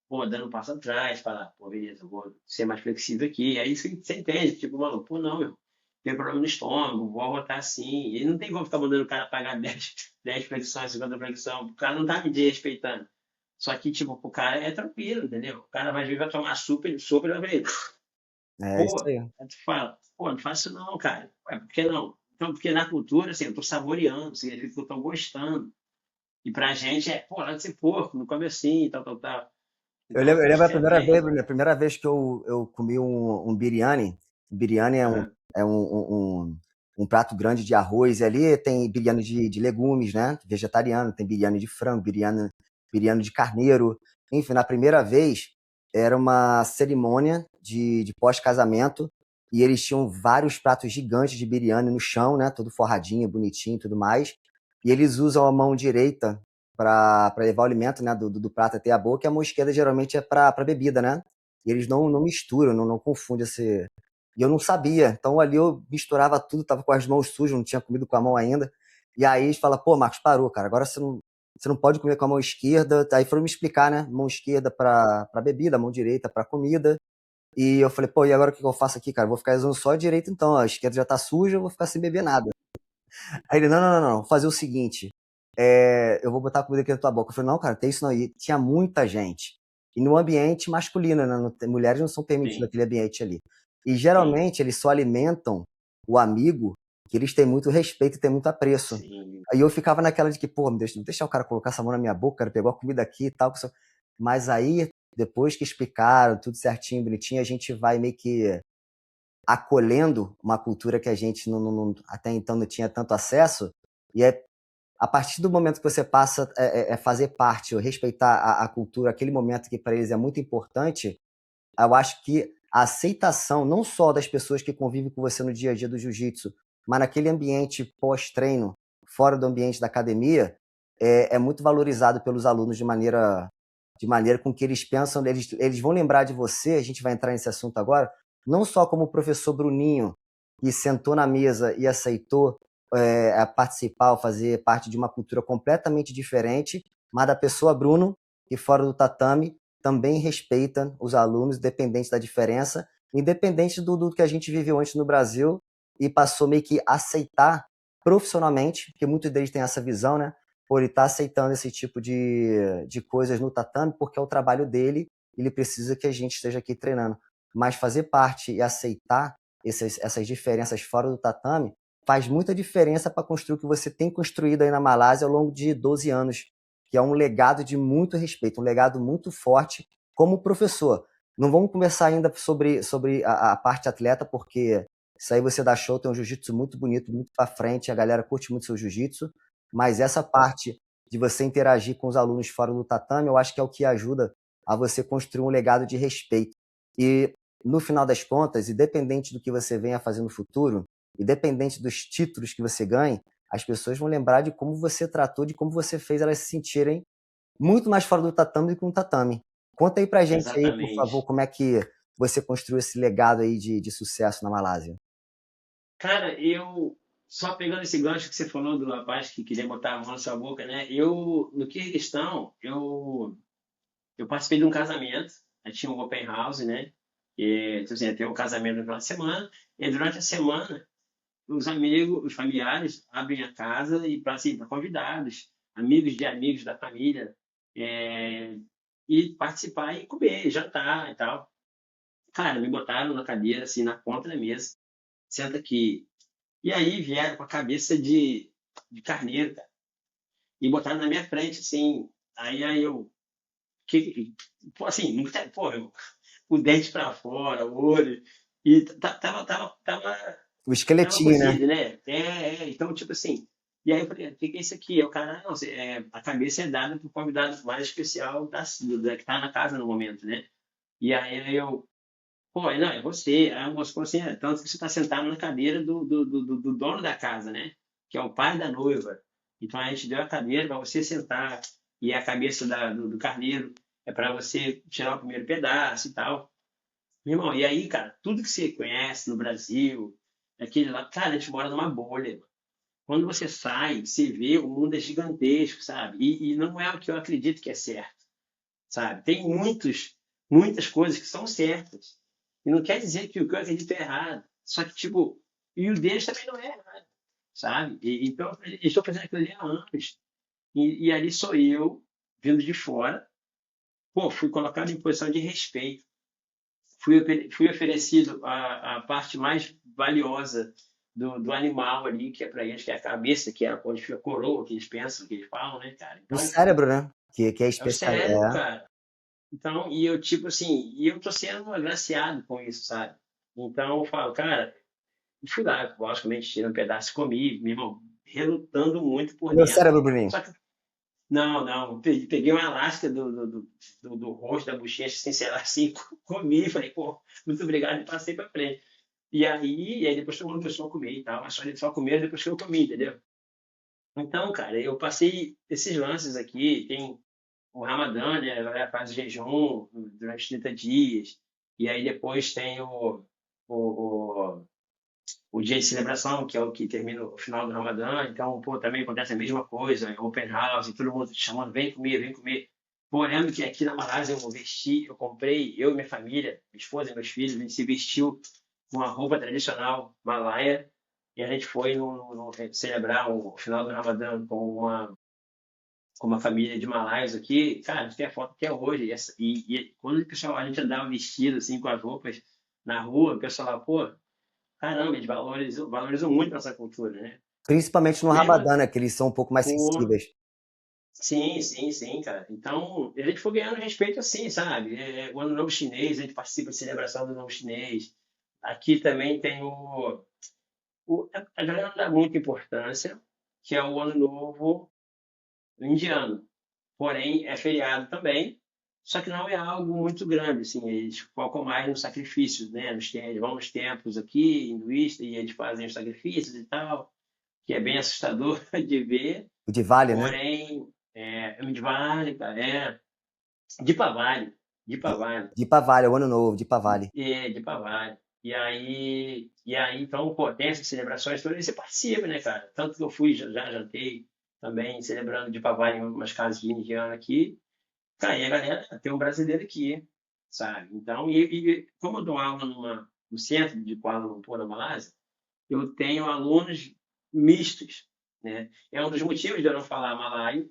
pô, dando um passo atrás, falar, pô, beleza, eu vou ser mais flexível aqui. Aí você entende, tipo, mano, pô, não, meu, tem problema no estômago, vou arrotar assim. E não tem como ficar mandando o cara pagar 10 flexões, 50 flexões, o cara não tá me desrespeitando. Só que, tipo, o cara é tranquilo, entendeu? O cara vai vir, vai tomar super, super, ele vai ver. É isso Pô, aí. aí tu fala, pô, não faço isso não, cara. Ué, por que não? Então, porque na cultura, assim, eu tô saboreando, significa que eu tô gostando. E pra gente é, pô, lá de ser porco, não come assim, tal, tal, tal. Então, Eu acho lembro que é bem. A primeira vez que eu comi um biryani. Biryani Aham, é um prato grande de arroz, e ali tem biryani de legumes, né? Vegetariano, tem biryani de frango, biryani de carneiro. Enfim, na primeira vez era uma cerimônia de pós-casamento, e eles tinham vários pratos gigantes de biryani no chão, né? Todo forradinho, bonitinho e tudo mais. E eles usam a mão direita para levar o alimento, né, do prato até a boca, e a mão esquerda geralmente é para bebida, né? E eles não misturam, não confundem esse. E eu não sabia, então ali eu misturava tudo, tava com as mãos sujas, não tinha comido com a mão ainda. E aí eles falam, pô, Marcos, parou, cara, agora você não pode comer com a mão esquerda. Aí foram me explicar, né? Mão esquerda para bebida, mão direita para comida. E eu falei, pô, e agora o que eu faço aqui, cara? Vou ficar usando só a direita então, a esquerda já tá suja, eu vou ficar sem beber nada. Aí ele, não, vou fazer o seguinte, eu vou botar a comida aqui na tua boca. Eu falei, não, cara, tem isso não. E tinha muita gente. E no ambiente masculino, né? Mulheres não são permitidas sim, naquele ambiente ali. E sim, geralmente eles só alimentam o amigo que eles têm muito respeito e têm muito apreço. sim. Aí eu ficava naquela de que, pô, deixa o cara colocar essa mão na minha boca, cara, pegou a comida aqui e tal. Mas aí, depois que explicaram tudo certinho, bonitinho, a gente vai meio que acolhendo uma cultura que a gente até então não tinha tanto acesso. E é a partir do momento que você passa a fazer parte ou respeitar a cultura, aquele momento que para eles é muito importante, eu acho que a aceitação não só das pessoas que convivem com você no dia a dia do jiu-jitsu, mas naquele ambiente pós-treino, fora do ambiente da academia, é muito valorizado pelos alunos de maneira com que eles pensam, eles vão lembrar de você, a gente vai entrar nesse assunto agora, não só como o professor Bruninho, que sentou na mesa e aceitou a participar ou fazer parte de uma cultura completamente diferente, mas da pessoa Bruno, que fora do tatame também respeita os alunos, independente da diferença, independente do que a gente viveu antes no Brasil e passou meio que a aceitar profissionalmente, porque muitos deles têm essa visão, né? Por ele estar aceitando esse tipo de coisas no tatame, porque é o trabalho dele, ele precisa que a gente esteja aqui treinando. Mas fazer parte e aceitar essas diferenças fora do tatame faz muita diferença para construir o que você tem construído aí na Malásia ao longo de 12 anos, que é um legado de muito respeito, um legado muito forte como professor. Não vamos conversar ainda sobre a parte atleta, porque isso aí você dá show, tem um jiu-jitsu muito bonito, muito para frente, a galera curte muito seu jiu-jitsu, mas essa parte de você interagir com os alunos fora do tatame, eu acho que é o que ajuda a você construir um legado de respeito. E, no final das contas, independente do que você venha fazer no futuro, independente dos títulos que você ganhe, as pessoas vão lembrar de como você tratou, de como você fez elas se sentirem muito mais fora do tatame do que no tatame. Conta aí pra gente aí, por favor, Exatamente. como é que você construiu esse legado aí de sucesso na Malásia. Cara, eu só pegando esse gancho que você falou do rapaz que queria botar a mão na sua boca, né? Eu, no Quirguistão, eu participei de um casamento, aí tinha um open house, né? E, então, assim, tem um casamento no final de semana, e durante a semana, os amigos, os familiares abrem a casa e para assim, pra convidados, amigos de amigos da família, é, e participar e comer, jantar e tal. Cara, me botaram na cadeira, assim, na ponta da mesa, senta aqui. E aí vieram com a cabeça de carneiro, cara, e botaram na minha frente, assim. Aí eu, pô, assim, nunca, pô, eu, o dente pra fora, o olho, e O tava esqueletinho, né? cozido, né? Então, tipo assim. E aí eu falei, o que que é isso aqui? Aí o cara, não, a cabeça é dada pro convidado mais especial que tá na casa no momento, né? E aí eu, pô, não, é você. Aí a moça falou assim, tanto que você está sentado na cadeira do dono da casa, né? Que é o pai da noiva. Então a gente deu a cadeira para você sentar e a cabeça do carneiro é para você tirar o primeiro pedaço e tal. Meu irmão, e aí, cara, tudo que você conhece no Brasil, aquele lá, cara, a gente mora numa bolha. Quando você sai, você vê o mundo é gigantesco, sabe? E não é o que eu acredito que é certo, sabe? Tem muitas coisas que são certas. E não quer dizer que o que eu acredito é errado. Só que, tipo, e o deles também não é errado, sabe? Então, eu estou fazendo aquilo ali há anos. E ali sou eu, vindo de fora, pô, fui colocado em posição de respeito. fui oferecido a parte mais valiosa do animal ali, que é para eles, que é a cabeça, que é onde fica a coroa, que eles pensam, que eles falam, né, cara? O Então, cérebro, né? Que é é o especial. cérebro, É. cara. Então, e eu, tipo assim, e eu tô sendo agraciado com isso, sabe? Então, eu falo, cara, fui lá, logicamente, tirei um pedaço e comi, meu irmão, relutando muito por Comeu o dentro. cérebro, Bruninho? Só que, não, não, peguei uma lasca do rosto, da bochecha, assim, sei lá, assim, comi, falei, pô, muito obrigado, e passei pra frente. E aí depois todo mundo começou a comer e tal, mas só eles só comeram depois que eu comi, entendeu? Então, cara, eu passei esses lances aqui, tem o Ramadã, né? A galera faz o jejum durante 30 dias. E aí depois tem o, o dia de celebração, que é o que termina o final do Ramadã. Então, pô, também acontece a mesma coisa, open house, todo mundo te chamando, vem comer, vem comer. Pô, eu lembro que aqui na Malásia eu vesti, eu comprei, eu e minha família, minha esposa e meus filhos, a gente se vestiu com uma roupa tradicional malaia e a gente foi celebrar o final do Ramadã com uma família de malaios aqui, cara, a gente tem a foto que é hoje. E quando o pessoal, a gente andava vestido assim com as roupas na rua, o pessoal lá, pô, caramba, eles valorizam muito nossa cultura, né? Principalmente no Mesmo, Ramadã, né? Que eles são um pouco mais pô, sensíveis. sim, sim, sim, cara. Então, a gente foi ganhando respeito assim, sabe? O Ano Novo Chinês, a gente participa de celebração do Ano Novo Chinês. Aqui também tem a galera não dá muita importância, que é o Ano Novo Indiano. Porém, é feriado também, só que não é algo muito grande, assim, eles focam mais no sacrifício, né? Eles vão nos templos aqui, hinduístas, e eles fazem os sacrifícios e tal, que é bem assustador de ver, O Diwali, né? porém, é Midvale, cara, Deepavali, Deepavali, Diwali, o Ano Novo, Diwali. Deepavali. E aí, então, pô, tem essas celebrações todas, e você participa, né, cara? Tanto que eu fui, já jantei também, celebrando Deepavali em umas casas de indiano aqui. Cara, e a galera, tem um brasileiro aqui, sabe? Então, e como eu dou aula no centro de Kuala Lumpur, na Malásia, eu tenho alunos mistos, né? É um dos motivos de eu não falar malaio,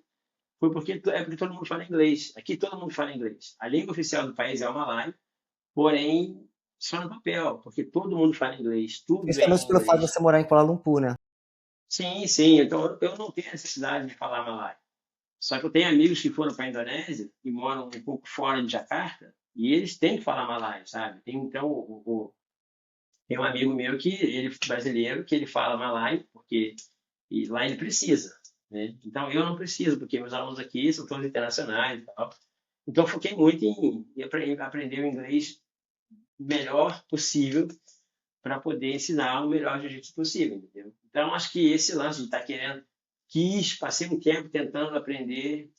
porque todo mundo fala inglês. Aqui todo mundo fala inglês. A língua oficial do país é o malaio, porém, só no papel, porque todo mundo fala inglês, tudo é Principalmente em pelo fato de inglês. você morar em Kuala Lumpur, né? Sim, sim, então eu não tenho necessidade de falar malaio. Só que eu tenho amigos que foram para a Indonésia e moram um pouco fora de Jakarta e eles têm que falar malai, sabe? Então, tem um amigo meu que ele é brasileiro que ele fala malai porque e lá ele precisa, né? Então eu não preciso porque meus alunos aqui são todos internacionais e tal. Então eu foquei muito em aprender o inglês melhor possível para poder ensinar o melhor jiu-jitsu possível, entendeu? Então, acho que esse lance de estar querendo, passei um tempo tentando aprender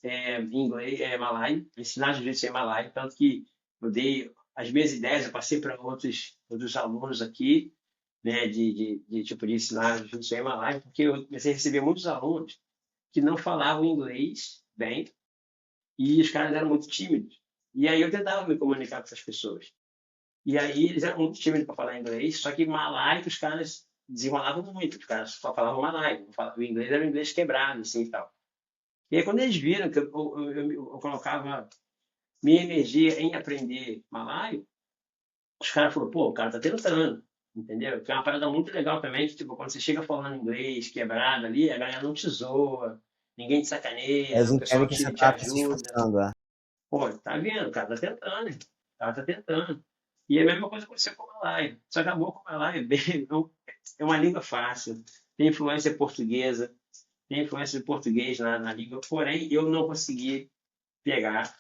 inglês, malai, ensinar jiu-jitsu em malai, tanto que eu dei as minhas ideias, eu passei para outros alunos aqui, né, tipo, de ensinar jiu-jitsu em malai, porque eu comecei a receber muitos alunos que não falavam inglês bem e os caras eram muito tímidos. E aí eu tentava me comunicar com essas pessoas. E aí eles eram muito tímidos para falar inglês, só que malai os caras desenrolavam muito, os caras só falavam malai, o inglês era um inglês quebrado, assim e tal. E aí quando eles viram que eu colocava minha energia em aprender malai, os caras falaram, pô, o cara tá tentando, entendeu? Que é uma parada muito legal também, que tipo, quando você chega falando inglês quebrado ali, a galera não te zoa, ninguém te Eles sacaneia, o entendem pessoal que você te tá se ajuda. esforçando, é. Pô, tá vendo? O cara tá tentando, hein? O cara tá tentando. E a mesma coisa aconteceu com o Malay. Só acabou com o Malay é bem, é uma língua fácil, tem influência portuguesa, tem influência de português na língua, porém eu não consegui pegar.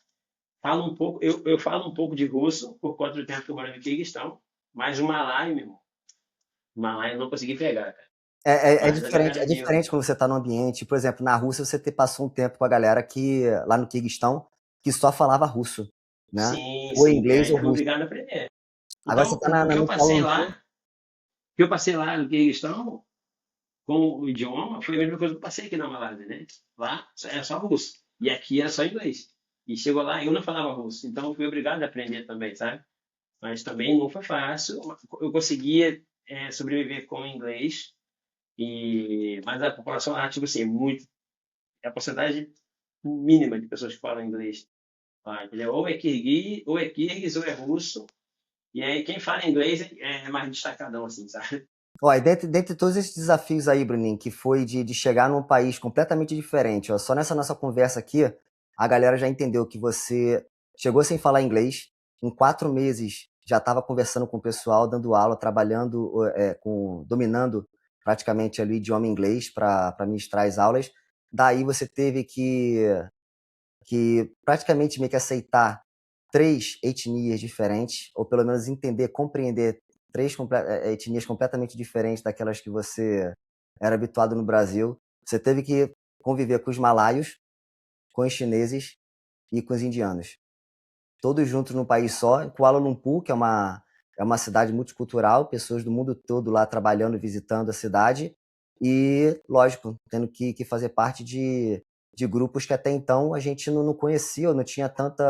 Falo um pouco, eu falo um pouco de russo por conta do tempo que eu moro no Quirguistão, mas o Malay, meu irmão, o Malay eu não consegui pegar, cara. É Mas a diferente, galera é viu. diferente quando você está no ambiente. Por exemplo, na Rússia você passou um tempo com a galera que, lá no Quirguistão, que só falava russo, né? Sim, Ou sim, inglês ou era russo. obrigado a aprender. Agora você Então, está o que eu no Kuala passei Lumpur. lá, o que eu passei lá no Quirguistão, com o idioma foi a mesma coisa que eu passei aqui na Malásia, né? Lá era só russo. E aqui era só inglês. E chegou lá, eu não falava russo. Então eu fui obrigado a aprender também, sabe? Mas também não foi fácil. Eu conseguia sobreviver com o inglês. Mas a população lá, tipo assim, muito. É a porcentagem mínima de pessoas que falam inglês. Lá, entendeu? Ou é kirguiz, ou é russo, E aí quem fala inglês é mais destacadão, assim, sabe? Ó, e dentre todos esses desafios aí, Bruninho, que foi de chegar num país completamente diferente, ó, só nessa nossa conversa aqui, a galera já entendeu que você chegou sem falar inglês, em 4 meses já estava conversando com o pessoal, dando aula, trabalhando, dominando praticamente ali o idioma inglês para ministrar as aulas. Daí você teve que praticamente meio que aceitar 3 etnias diferentes, ou pelo menos entender, compreender etnias completamente diferentes daquelas que você era habituado no Brasil. Você teve que conviver com os malaios, com os chineses e com os indianos. Todos juntos num país só. Kuala Lumpur, que é uma cidade multicultural, pessoas do mundo todo lá trabalhando, visitando a cidade. E, lógico, tendo que fazer parte de grupos que até então a gente não conhecia, ou não tinha tanto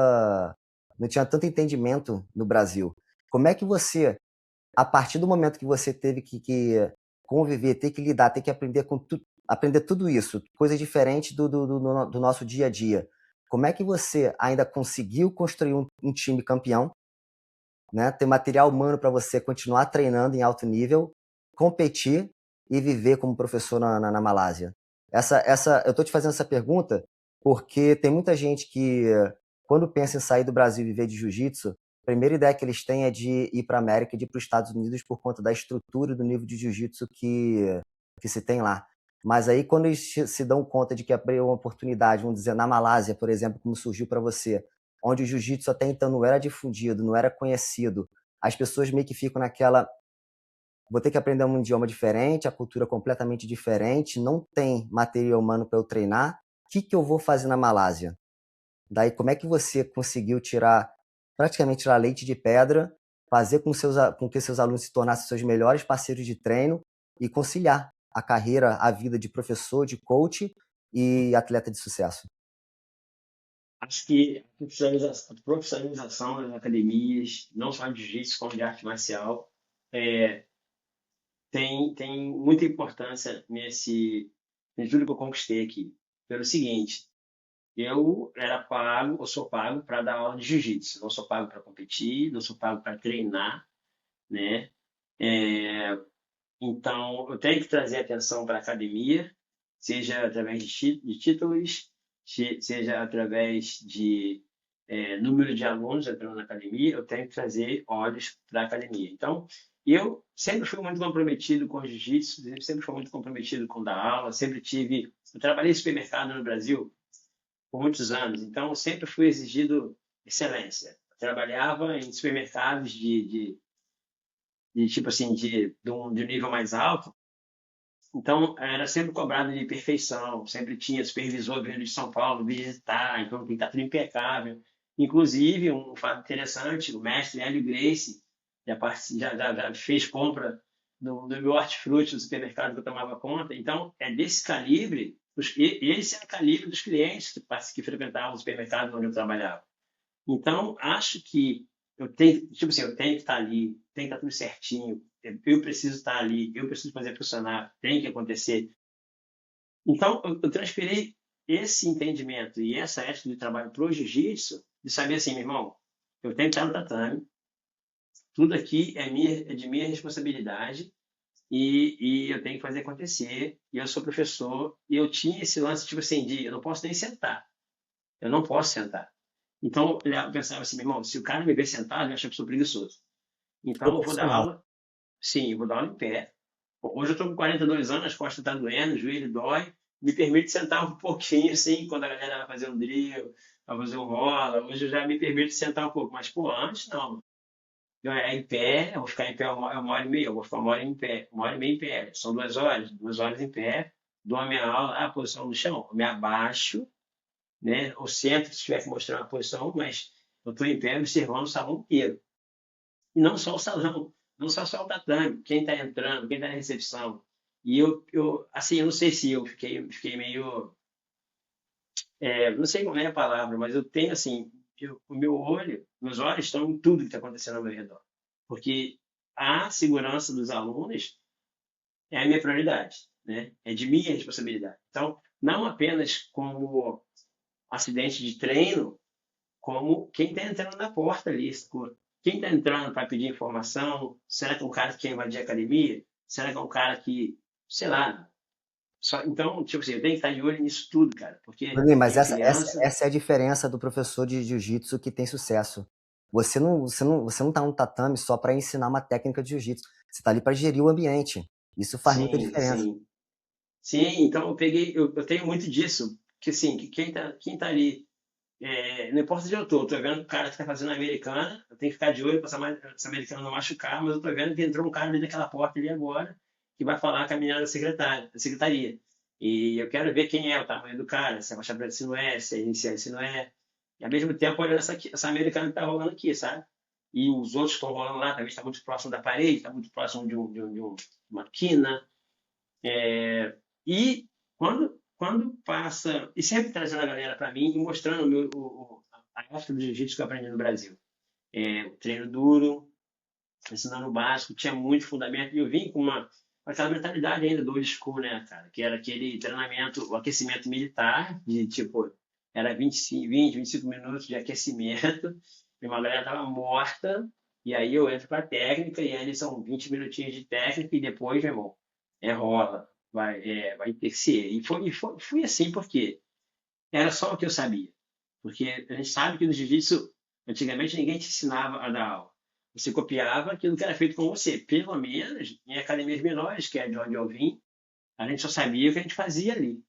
entendimento no Brasil. Como é que você, a partir do momento que você teve que conviver, ter que lidar, ter que aprender tudo isso, coisas diferentes do nosso dia a dia, como é que você ainda conseguiu construir um time campeão, né? Ter material humano para você continuar treinando em alto nível, competir e viver como professor na Malásia? Eu estou te fazendo essa pergunta porque tem muita gente que, quando pensa em sair do Brasil e viver de jiu-jitsu, a primeira ideia que eles têm é de ir para a América, de ir para os Estados Unidos por conta da estrutura e do nível de jiu-jitsu que se tem lá. Mas aí, quando eles se dão conta de que abriu uma oportunidade, vamos dizer, na Malásia, por exemplo, como surgiu para você, onde o jiu-jitsu até então não era difundido, não era conhecido, as pessoas meio que ficam naquela: vou ter que aprender um idioma diferente, a cultura completamente diferente, não tem material humano para eu treinar, o que eu vou fazer na Malásia? Daí, como é que você conseguiu praticamente tirar leite de pedra, fazer com que seus alunos se tornassem seus melhores parceiros de treino e conciliar a carreira, a vida de professor, de coach e atleta de sucesso? Acho que a profissionalização das academias, não só de jiu-jitsu, como de arte marcial, é, tem muita importância em tudo que eu conquistei aqui. Pelo seguinte, eu sou pago para dar aula de jiu-jitsu, não sou pago para competir, não sou pago para treinar, né? É, então, eu tenho que trazer atenção para a academia, seja através de títulos, seja através de número de alunos entrando na academia, eu tenho que trazer olhos para a academia. Então, eu sempre fui muito comprometido com o jiu-jitsu, sempre fui muito comprometido com dar aula, sempre tive. Eu trabalhei em supermercado no Brasil por muitos anos, então eu sempre fui exigido excelência. Eu trabalhava em supermercados de tipo assim, de um nível mais alto, então era sempre cobrado de perfeição, sempre tinha supervisor vindo de São Paulo visitar, então tem que estar tudo impecável. Inclusive, um fato interessante, o mestre Hélio Gracie já fez compra do meu hortifruti do supermercado que eu tomava conta. Então, é desse calibre, esse é o calibre dos clientes que frequentavam o supermercado onde eu trabalhava. Então, acho que eu tenho, tipo assim, eu tenho que estar ali, tem que estar tudo certinho, eu preciso estar ali, eu preciso fazer funcionar, tem que acontecer. Então, eu transferi esse entendimento e essa ética de trabalho para o jiu-jitsu, de saber assim, meu irmão, eu tenho que estar no tatame, tudo aqui é de minha responsabilidade e eu tenho que fazer acontecer, e eu sou professor, e eu tinha esse lance, tipo assim, de eu não posso nem sentar, eu não posso sentar. Então, eu pensava assim, meu irmão, se o cara me ver sentado, ele acha que eu sou preguiçoso. Então, eu vou dar Proporcional. aula, sim, eu vou dar aula em pé. Hoje eu estou com 42 anos, as costas estão doendo, o joelho dói. Me permite sentar um pouquinho, assim, quando a galera vai fazer um drill, vai fazer um rola. Hoje eu já me permito sentar um pouco. Mas, pô, antes não. Eu, é em pé, eu vou ficar em pé uma hora e meia, eu vou ficar uma hora em pé, uma hora e meia em pé. São 2 horas em pé. Dou a minha aula, a posição no chão. Eu me abaixo, né? O centro, se tiver que mostrar uma posição, mas eu estou em pé observando o salão inteiro. E não só o salão, não só o tatame, quem está entrando, quem está na recepção. E assim, eu não sei se eu fiquei meio, não sei qual é a palavra, mas eu tenho assim, meus olhos estão em tudo que está acontecendo ao meu redor. Porque a segurança dos alunos é a minha prioridade, né? É de minha responsabilidade. Então, não apenas como acidente de treino, como quem está entrando na porta ali, sacou? quem está entrando para pedir informação, será que é um cara que quer invadir a academia? Será que é um cara que, sei lá, então, tipo assim, eu tenho que estar de olho nisso tudo, cara, porque Bruninho, mas tem essa, criança. essa é a diferença do professor de jiu-jitsu que tem sucesso. Você não tá no tatame só para ensinar uma técnica de jiu-jitsu. Você tá ali para gerir o ambiente. Isso faz muita Sim, diferença. sim. Sim, então eu tenho muito disso, que assim, que quem tá ali, não importa onde eu tô vendo o cara que tá fazendo a americana, eu tenho que ficar de olho para essa americana não machucar, mas eu tô vendo que entrou um cara ali naquela porta ali agora, que vai falar com a menina da secretaria. E eu quero ver quem é o tamanho do cara, se é faixa preta, se não é, se é iniciante, se não é. E ao mesmo tempo olhando essa americana que tá rolando aqui, sabe? E os outros que estão rolando lá, talvez está muito próximo da parede, está muito próximo de uma quina. E quando passa, e sempre trazendo a galera para mim e mostrando a arte do jiu-jitsu que eu aprendi no Brasil. O treino duro, ensinando o básico, tinha muito fundamento, e eu vim com aquela mentalidade ainda do old school, né, cara, que era aquele treinamento, o aquecimento militar, de tipo, era 25 minutos de aquecimento, e uma galera tava morta, e aí eu entro pra técnica, e aí são 20 minutinhos de técnica, e depois, meu irmão, rola, vai ter que ser. Fui assim porque era só o que eu sabia. Porque a gente sabe que no jiu-jitsu, antigamente ninguém te ensinava a dar aula. Você copiava aquilo que era feito com você. Pelo menos em academias menores, que é de onde eu vim, a gente só sabia o que a gente fazia ali,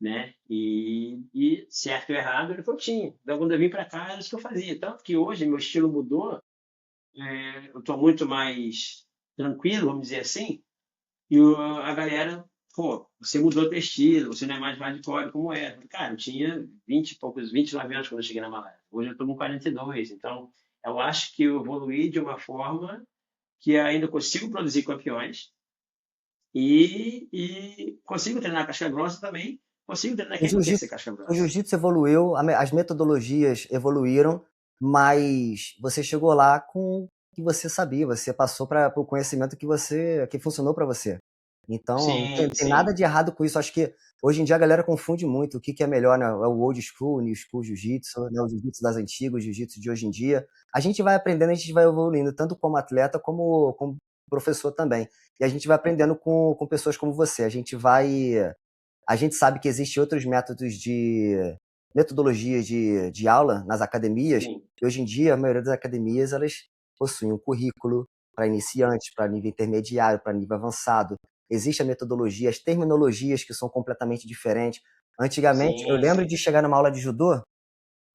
né? E certo ou errado era o que eu tinha. Então, quando eu vim para cá, era isso que eu fazia. Tanto que hoje meu estilo mudou, eu estou muito mais tranquilo, vamos dizer assim, e a galera, pô, você mudou teu estilo, você não é mais hardcore como era. Cara, eu tinha 20 e poucos, 29 anos quando eu cheguei na Malásia. Hoje eu tô com 42. Então, eu acho que eu evoluí de uma forma que ainda consigo produzir campeões e consigo treinar casca grossa também. Consigo treinar O quem não quer jiu-jitsu ser casca o grossa. jiu-jitsu evoluiu, as metodologias evoluíram, mas você chegou lá com o que você sabia, você passou para o conhecimento que funcionou para você. Então, não tem, Sim, tem nada sim, de errado com isso. Acho que hoje em dia a galera confunde muito o que é melhor, né? É o old school, o new school jiu-jitsu, né? O jiu-jitsu das antigas, o jiu-jitsu de hoje em dia. A gente vai aprendendo, a gente vai evoluindo, tanto como atleta como professor também. E a gente vai aprendendo com pessoas como você. A gente sabe que existem outros metodologias de aula nas academias, sim, e hoje em dia a maioria das academias elas possuem um currículo para iniciantes, para nível intermediário, para nível avançado. Existe a metodologia, as terminologias que são completamente diferentes. Antigamente, eu sim, lembro sim. de chegar numa aula de judô,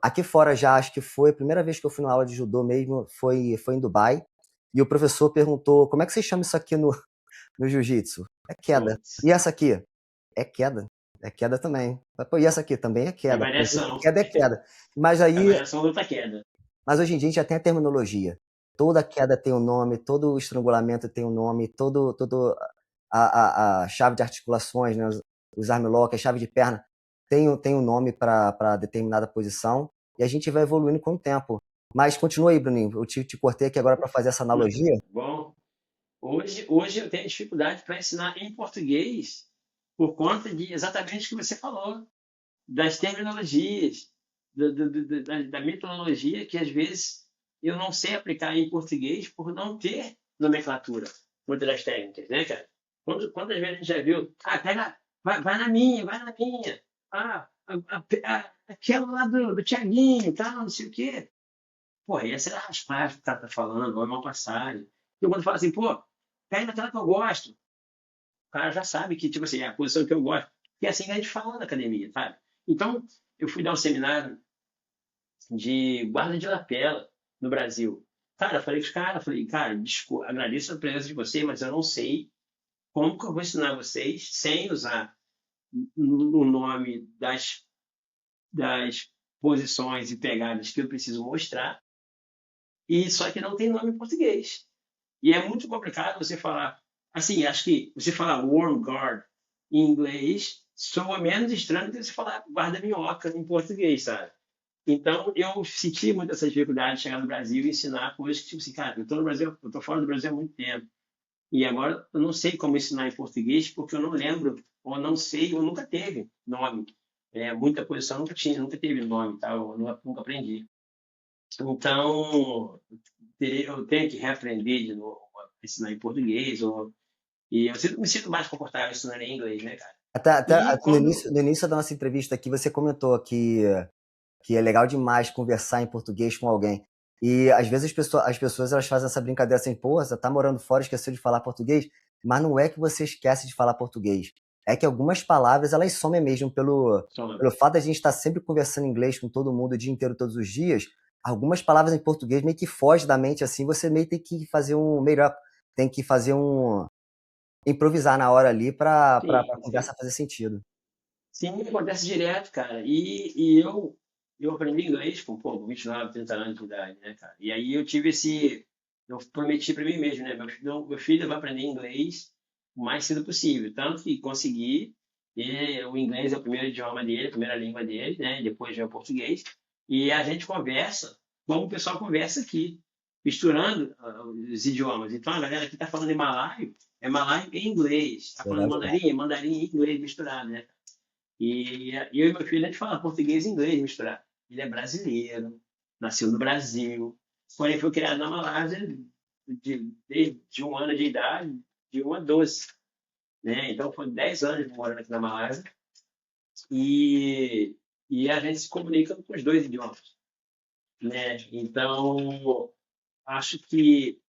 aqui fora já acho que foi a primeira vez que eu fui numa aula de judô mesmo, foi em Dubai, e o professor perguntou, como é que você chama isso aqui no jiu-jitsu? É queda. E Putz, essa aqui? É queda. É queda também. Mas, pô, e essa aqui também é é queda. Pô, variação. queda é queda. Mas É aí, variação da outra queda. mas hoje em dia a gente já tem a terminologia. Toda queda tem um nome, todo estrangulamento tem um nome, todo a chave de articulações, né, os armlock, a chave de perna tem um nome para determinada posição e a gente vai evoluindo com o tempo. Mas continua aí, Bruninho. Eu te cortei aqui agora para fazer essa analogia. Bom, hoje eu tenho dificuldade para ensinar em português por conta de exatamente o que você falou, das terminologias, da metodologia que às vezes eu não sei aplicar em português por não ter nomenclatura muitas das técnicas, né, cara? Quantas vezes a gente já viu, vai na minha, vai na minha, aquela lá do Tiaguinho, tal, não sei o quê. Pô, essa é as frases que o cara tá falando, ou é uma passagem. E quando fala assim, pô, pega naquela que eu gosto. O cara já sabe que, tipo assim, é a posição que eu gosto. E é assim que a gente fala na academia, sabe? Então, eu fui dar um seminário de guarda de lapela no Brasil. Cara, eu falei com os caras, falei, cara, desculpa, agradeço a presença de vocês, mas eu não sei como que eu vou ensinar vocês sem usar o nome das posições e pegadas que eu preciso mostrar, e só que não tem nome em português. E é muito complicado você falar. Assim, acho que você falar warm guard em inglês soa menos estranho do que você falar guarda-minhoca em português, sabe? Então, eu senti muito essa dificuldade de chegar no Brasil e ensinar coisas que, tipo assim, cara, eu tô no Brasil, eu tô fora do Brasil há muito tempo. E agora eu não sei como ensinar em português porque eu não lembro, ou não sei, ou nunca teve nome. Muita posição nunca tinha, nunca teve nome, tá? Eu nunca aprendi. Então, eu tenho que reaprender de novo, ensinar em português, e me sinto mais confortável ensinando em inglês, né, cara? Até E no quando. início da nossa entrevista aqui, você comentou que é legal demais conversar em português com alguém. E às vezes as pessoas elas fazem essa brincadeira assim, pô, você tá morando fora, esqueceu de falar português, mas não é que você esquece de falar português. É que algumas palavras elas somem mesmo pelo fato de a gente estar sempre conversando inglês com todo mundo o dia inteiro, todos os dias. Algumas palavras em português meio que fogem da mente assim, você meio tem que fazer um made up, tem que fazer um improvisar na hora ali para Sim, a sim. conversa fazer sentido. Sim, acontece direto, cara. E eu aprendi inglês com, pô, 29, 30 anos de idade, né, cara? E aí eu tive esse. Eu prometi para mim mesmo, né? Meu filho vai aprender inglês o mais cedo possível. Tanto que consegui. E o inglês é o primeiro idioma dele, a primeira língua dele, né? Depois vem o português. E a gente conversa como o pessoal conversa aqui, misturando os idiomas. Então a galera que está falando em malaio, é malaio em inglês. Está falando Legal demais. mandarim, é mandarim em inglês misturado, né? E eu e meu filho, a gente fala português e inglês misturado. Ele é brasileiro, nasceu no Brasil, porém foi criado na Malásia desde 1 ano de idade, de 1 a 12. Né? Então, foi 10 anos morando aqui na Malásia e, e a gente se comunica com os dois idiomas. Né? Então, acho que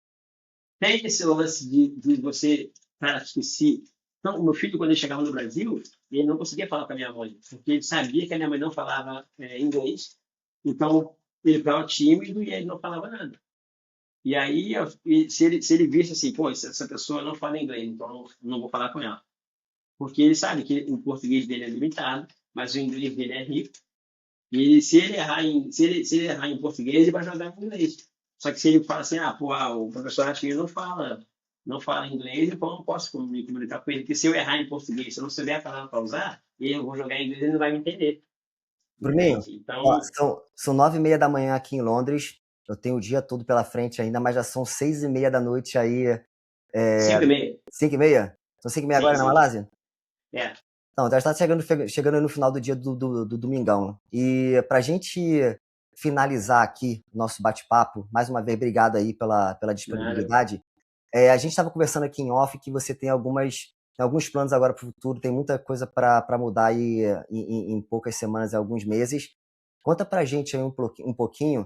tem esse lance de você, cara, esqueci. Então, o meu filho, quando ele chegava no Brasil, ele não conseguia falar com a minha mãe, porque ele sabia que a minha mãe não falava inglês. Então, ele ficava tímido e ele não falava nada. E aí, se ele visse assim, pô, essa pessoa não fala inglês, então eu não vou falar com ela. Porque ele sabe que o português dele é limitado, mas o inglês dele é rico. E se ele errar em português, ele vai jogar em inglês. Só que se ele fala assim, pô, o professor acha que ele não fala inglês, então eu não posso me comunicar com ele. Porque se eu errar em português, se eu não souber a palavra para usar, e eu vou jogar em inglês, ele não vai me entender. Bruninho, Entende? ó, Então, são 9h30 da manhã aqui em Londres. Eu tenho o dia todo pela frente ainda, mas já são 6h30 da noite aí. 5:30. 5h30? São 5h30 Sim, agora na sim. Malásia? É. Não, já está chegando aí no final do dia do domingão. E pra gente finalizar aqui nosso bate-papo, mais uma vez, obrigado aí pela Nada. disponibilidade. A gente estava conversando aqui em off que você tem alguns planos agora para o futuro, tem muita coisa para mudar aí em poucas semanas, em alguns meses. Conta para a gente aí um pouquinho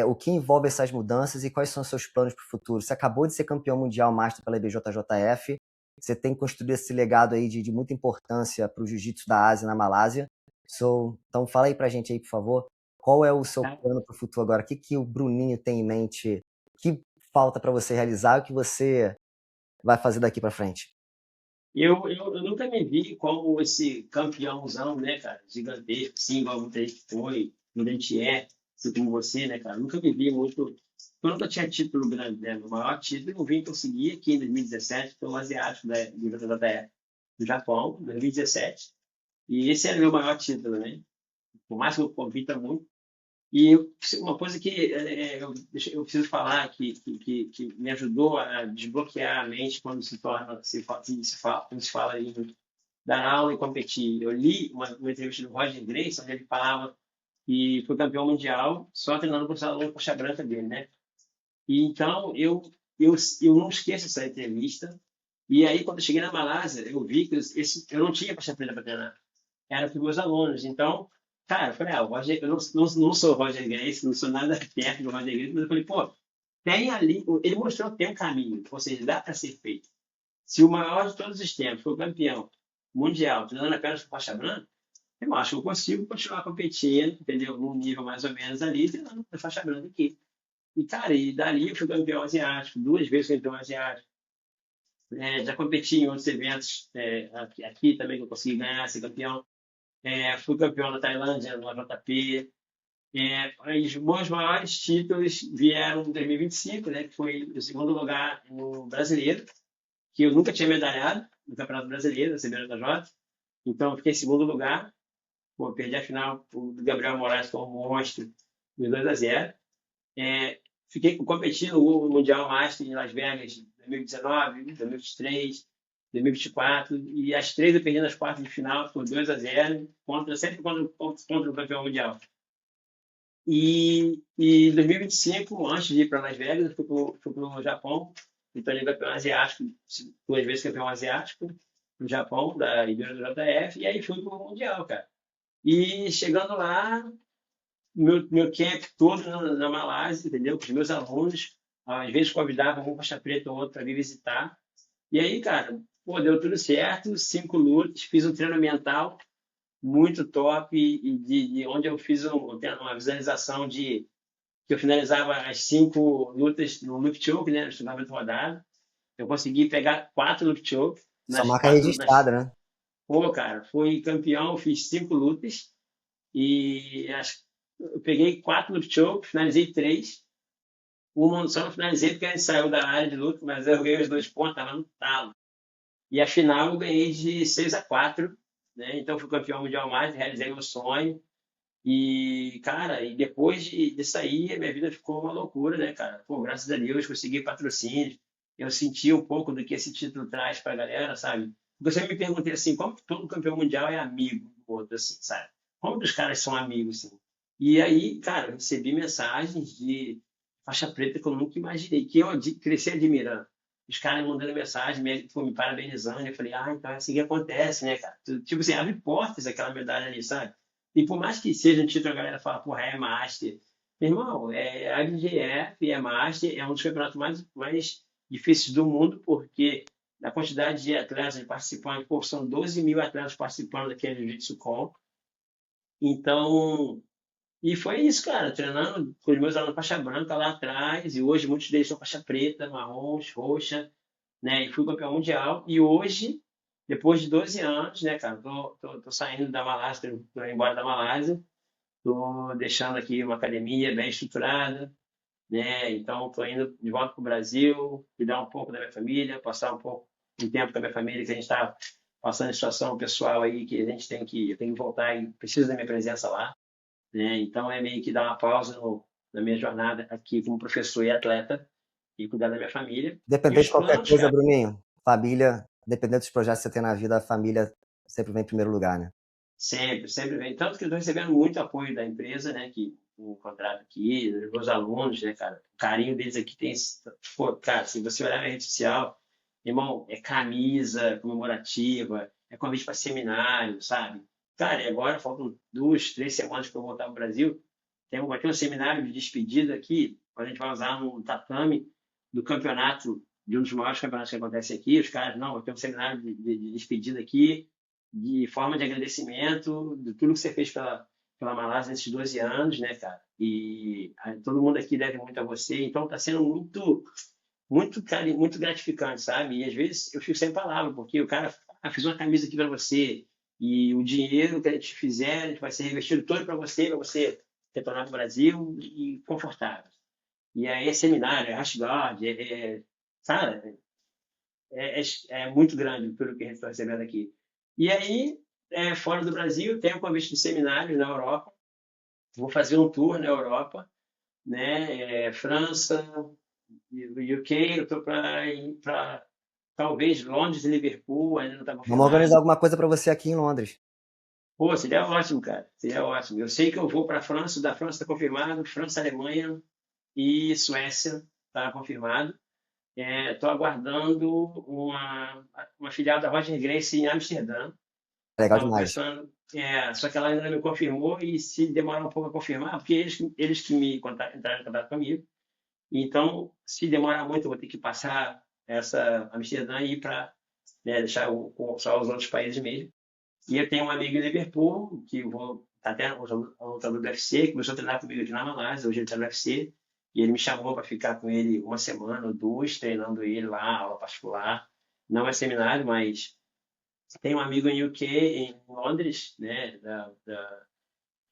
o que envolve essas mudanças e quais são os seus planos para o futuro. Você acabou de ser campeão mundial master pela IBJJF, você tem construído esse legado aí de muita importância para o jiu-jitsu da Ásia na Malásia. Então fala aí para a gente aí, por favor, qual é o seu Tá? plano para o futuro agora? O que, que o Bruninho tem em mente? Que falta para você realizar? O que você vai fazer daqui para frente? Eu nunca me vi como esse campeãozão, né, cara? Gigantesco, sim, igual muita gente foi, muita gente é, assim como você, né, cara? Nunca me vi muito. Eu nunca tinha título grande, né? O maior título eu vim conseguir aqui em 2017, pelo Asiático do JJF do Japão, em 2017. E esse era o meu maior título, né? Por mais que eu compita muito. E uma coisa que eu preciso falar que me ajudou a desbloquear a mente quando quando se fala em dar aula e competir. Eu li uma entrevista do Roger Gracie, onde ele falava que foi campeão mundial só treinando com os alunos coxa branca dele, né? E então eu não esqueço essa entrevista. E aí, quando eu cheguei na Malásia, eu vi que eu não tinha faixa preta para treinar. Era para os meus alunos. Então, cara, eu falei, o Roger, eu não sou o Roger Gracie, não sou nada perto do Roger Gracie, mas eu falei, pô, tem ali, ele mostrou que tem um caminho, ou seja, dá para ser feito. Se o maior de todos os tempos foi o campeão mundial, treinando apenas com faixa branca, eu acho que eu consigo continuar competindo, entendeu? Num nível mais ou menos ali, treinando com faixa branca aqui. E, cara, e dali eu fui campeão asiático, 2 vezes campeão asiático. Já competi em outros eventos aqui também que eu consegui ganhar, ser campeão. Fui campeão na Tailândia, no JP. Os meus maiores títulos vieram em 2025, né, que foi o segundo lugar no Brasileiro, que eu nunca tinha medalhado no Campeonato Brasileiro, da CBJJ. Então, eu fiquei em segundo lugar. Pô, perdi a final do Gabriel Moraes, que é um monstro, de 2-0. É, competindo no Mundial Master em Las Vegas em 2019, 2023, 2024, e as três eu perdi nas quartas de final por 2-0, sempre contra o campeão mundial. E em 2025, antes de ir para Las Vegas, eu fui pro Japão, me tornei campeão asiático, 2 vezes campeão asiático no Japão, da IBJJF, e aí fui pro Mundial, cara. E chegando lá, meu camp todo na Malásia, entendeu? Com os meus alunos, às vezes convidavam um faixa preta ou outro para vir visitar. E aí, cara, pô, deu tudo certo, 5 lutas, fiz um treino mental muito top e de onde eu fiz uma visualização de que eu finalizava as 5 lutas no loop choke, né, no fundamento rodado. Eu consegui pegar 4 loop choke Sua nas marca é quatro nas registrada, né? pô, cara, fui campeão, fiz 5 lutas e eu peguei 4 loop choke, finalizei 3. Uma só não finalizei porque a gente saiu da área de luta, mas eu ganhei os 2 pontos, tava no talo. E a final eu ganhei de 6-4, né? Então fui campeão mundial mais, realizei meu sonho. E, cara, e depois disso aí, a minha vida ficou uma loucura, né, cara? Pô, graças a Deus, consegui patrocínio. Eu senti um pouco do que esse título traz pra galera, sabe? Porque eu sempre me perguntei assim, como que todo campeão mundial é amigo do outro, assim, sabe? Como que os caras são amigos, assim? E aí, cara, eu recebi mensagens de faixa preta que eu nunca imaginei, que eu cresci admirando. Os caras mandando mensagem, me parabenizando. Eu falei, então é assim que acontece, né, cara? Tipo assim, abre portas aquela medalha ali, sabe? E por mais que seja um título, a galera fala, porra, é Master. Meu irmão, a IBJJF, é Master, é um dos campeonatos mais difíceis do mundo, porque a quantidade de atletas participando, pô, são 12 mil atletas participando daquele Jiu-Jitsu Com. Então, e foi isso, cara, treinando com os meus alunos faixa branca lá atrás, e hoje muitos deles são faixa preta, marrons, roxa, né? E fui campeão mundial. E hoje, depois de 12 anos, né, cara, tô saindo da Malásia, tô indo embora da Malásia, tô deixando aqui uma academia bem estruturada, né? Então, tô indo de volta para o Brasil, cuidar um pouco da minha família, passar um pouco de tempo com a minha família, que a gente está passando situação pessoal aí, que a gente eu tenho que voltar e preciso da minha presença lá, né? Então, é meio que dar uma pausa na minha jornada aqui como professor e atleta e cuidar da minha família. E Independente os de qualquer planos, coisa, cara, Bruninho, família, independente dos projetos que você tem na vida, a família sempre vem em primeiro lugar, né? sempre, sempre vem. Tanto que eu estou recebendo muito apoio da empresa, né? Que o contrato aqui, dos meus alunos, né, cara? O carinho deles aqui tem. Pô, cara, se você olhar na rede social, irmão, é camisa comemorativa, é convite para seminário, sabe? Cara, e agora faltam 2, 3 semanas para eu voltar para o Brasil. Vai ter um seminário de despedida aqui, a gente vai usar um tatame do campeonato, de um dos maiores campeonatos que acontece aqui. Os caras, não, vai ter um seminário de despedida aqui de forma de agradecimento de tudo que você fez pela Malásia nesses 12 anos, né, cara? E todo mundo aqui deve muito a você, então está sendo muito gratificante, sabe? E às vezes eu fico sem palavras, porque o cara fez uma camisa aqui para você e o dinheiro que a gente fizer, a gente vai ser revestido todo para você retornar para o Brasil e confortável. E aí é seminário, é Rashguard, cara, é muito grande tudo que a gente está recebendo aqui. E aí, fora do Brasil, tem um convite de seminários na Europa. Vou fazer um tour na Europa, né? França, UK, eu estou para ir para talvez Londres e Liverpool, ainda não está Vamos organizar confirmado. alguma coisa para você aqui em Londres. Pô, seria ótimo, cara. Seria ótimo. Eu sei que eu vou para a França, da França está confirmado, França, Alemanha e Suécia está confirmado. Estou aguardando uma filial da Roger Gracie em Amsterdã. Legal Estava demais. conversando, só que ela ainda não me confirmou e se demorar um pouco a confirmar, porque eles que entraram em contato comigo. Então, se demorar muito, eu vou ter que passar essa Amsterdã e ir para, né, deixar só os outros países mesmo. E eu tenho um amigo em Liverpool, que eu vou, tá até um lutador do UFC, que começou a treinar comigo aqui na Malásia, hoje ele está no UFC, e ele me chamou para ficar com ele uma semana ou duas, treinando ele lá, aula particular. Não é seminário, mas tem um amigo em UK, em Londres, né, da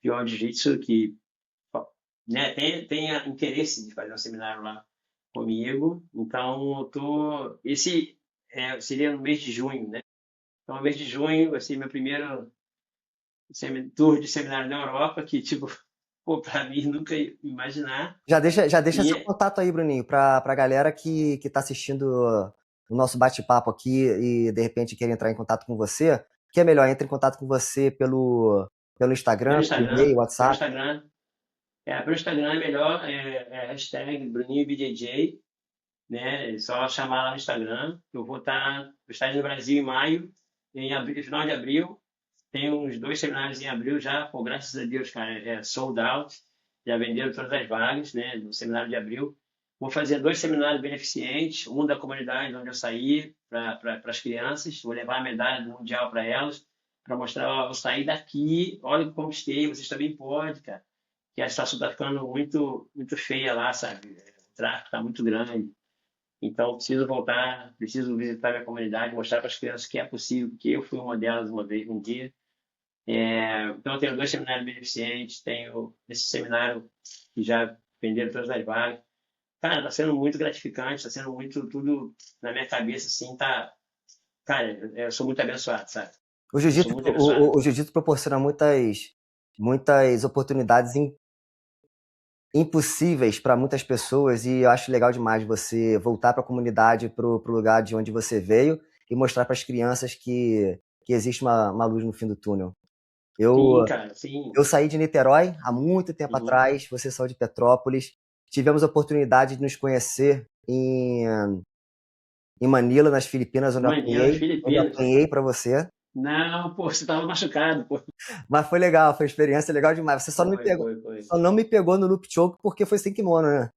Pure Jiu-Jitsu, que, né, tem interesse de fazer um seminário lá comigo. Então, esse seria no mês de junho, né? Então, no mês de junho vai ser meu primeiro tour de seminário na Europa, que, tipo, pô, para mim nunca ia imaginar. Já deixa seu E, contato aí, Bruninho, para a galera que tá assistindo o nosso bate-papo aqui e de repente quer entrar em contato com você. Que é melhor, entre em contato com você pelo pelo Instagram, pelo Instagram, e-mail, pelo WhatsApp. Instagram, Para o Instagram é melhor, hashtag Bruninho BJJ, né? É só chamar lá no Instagram. Eu vou estar no Brasil em maio, em abril, final de abril. Tem uns 2 seminários em abril já, pô, graças a Deus, cara, sold out. Já venderam todas as vagas, né, no seminário de abril. Vou fazer 2 seminários beneficentes, um da comunidade onde eu saí para as crianças. Vou levar a medalha do Mundial para elas, para mostrar, ó, eu saí daqui, olha o que conquistei, vocês também podem, cara. Que a situação está ficando muito, muito feia lá, sabe? O tráfico está muito grande. Então, preciso voltar, preciso visitar minha comunidade, mostrar para as crianças que é possível, que eu fui uma delas uma vez, um dia. Então, eu tenho 2 seminários beneficentes, tenho esse seminário que já venderam todas as vagas. Cara, tá sendo muito gratificante, tá sendo muito tudo na minha cabeça, assim, tá. Cara, eu sou muito abençoado, sabe? O Eu sou jiu-jitsu, muito abençoado. o jiu-jitsu proporciona muitas oportunidades impossíveis para muitas pessoas e eu acho legal demais você voltar para a comunidade, pro lugar de onde você veio e mostrar para as crianças que existe uma luz no fim do túnel. Sim, Eu, cara, sim. eu saí de Niterói há muito tempo Uhum. atrás, você saiu de Petrópolis. Tivemos a oportunidade de nos conhecer em Manila, nas Filipinas, Manhã, onde eu Filipinas. apanhei para você. Não, pô, você tava machucado, pô. Mas foi legal, foi uma experiência legal demais. Você Foi, foi, foi. só não me pegou no loop choke porque foi sem kimono, né?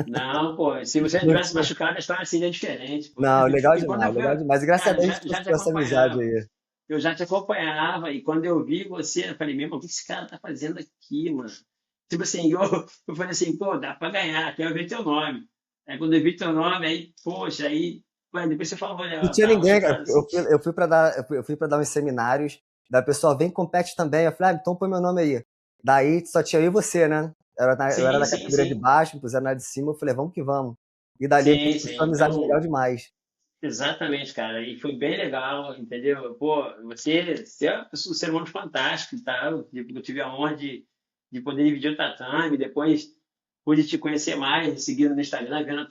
Não, pô, se você não tivesse machucado, a história seria diferente, pô. Não, legal E quando demais, eu fui, legal demais. E graças a cara, Deus a gente já te conseguiu essa amizade acompanhava. aí. Eu já te acompanhava, e quando eu vi você, eu falei, meu irmão, o que esse cara tá fazendo aqui, mano? Tipo assim, eu falei assim, pô, dá pra ganhar, quero ver teu nome. Aí quando eu vi teu nome, aí, poxa, aí, ué, depois você falou, Não olha, tinha tal, ninguém, você cara. tá assim. Eu fui pra dar uns seminários. Da pessoa vem compete também. Eu falei, ah, então põe meu nome aí. Daí só tinha eu e você, né? Eu era Sim, da sim, categoria de sim. baixo, me puseram na de cima. Eu falei, vamos que vamos. E dali a Sim, gente sim. construiu uma amizade legal Então, demais. exatamente, cara. E foi bem legal, entendeu? Pô, você é um ser humano fantástico, tá? Eu tive a honra de poder dividir o tatame, depois pude te conhecer mais, seguindo no Instagram, vendo a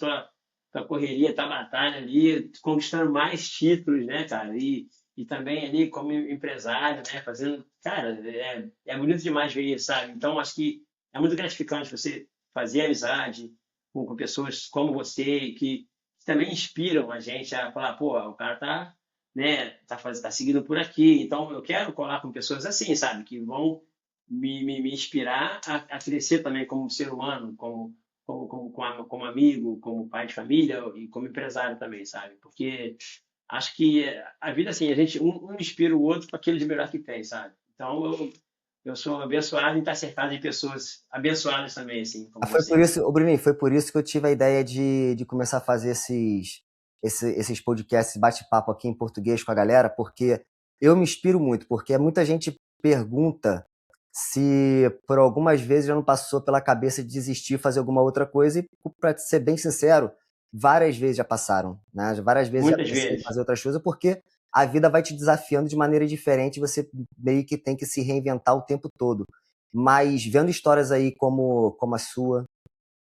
tua correria, tua batalha ali, conquistando mais títulos, né, cara? E também ali como empresário, né, fazendo. Cara, é bonito demais ver isso, sabe? Então, acho que é muito gratificante você fazer amizade com pessoas como você, que também inspiram a gente a falar, pô, o cara tá, né, tá seguindo por aqui, então eu quero colar com pessoas assim, sabe, que vão me inspirar a crescer também como ser humano, como amigo, como pai de família e como empresário também, sabe? Porque acho que a vida, assim, a gente um inspira o outro para aquilo de melhor que tem, sabe? Então eu sou abençoado em estar cercado de pessoas abençoadas também, assim, como Foi por você. isso, ô Bruninho, foi por isso que eu tive a ideia de começar a fazer esses podcasts, bate-papo aqui em português com a galera, porque eu me inspiro muito, porque muita gente pergunta se por algumas vezes já não passou pela cabeça de desistir, fazer alguma outra coisa, e para ser bem sincero, várias vezes já passaram, né? Várias vezes já Muitas pensei em vezes. fazer outras coisas, porque a vida vai te desafiando de maneira diferente, você meio que tem que se reinventar o tempo todo. Mas vendo histórias aí como a sua,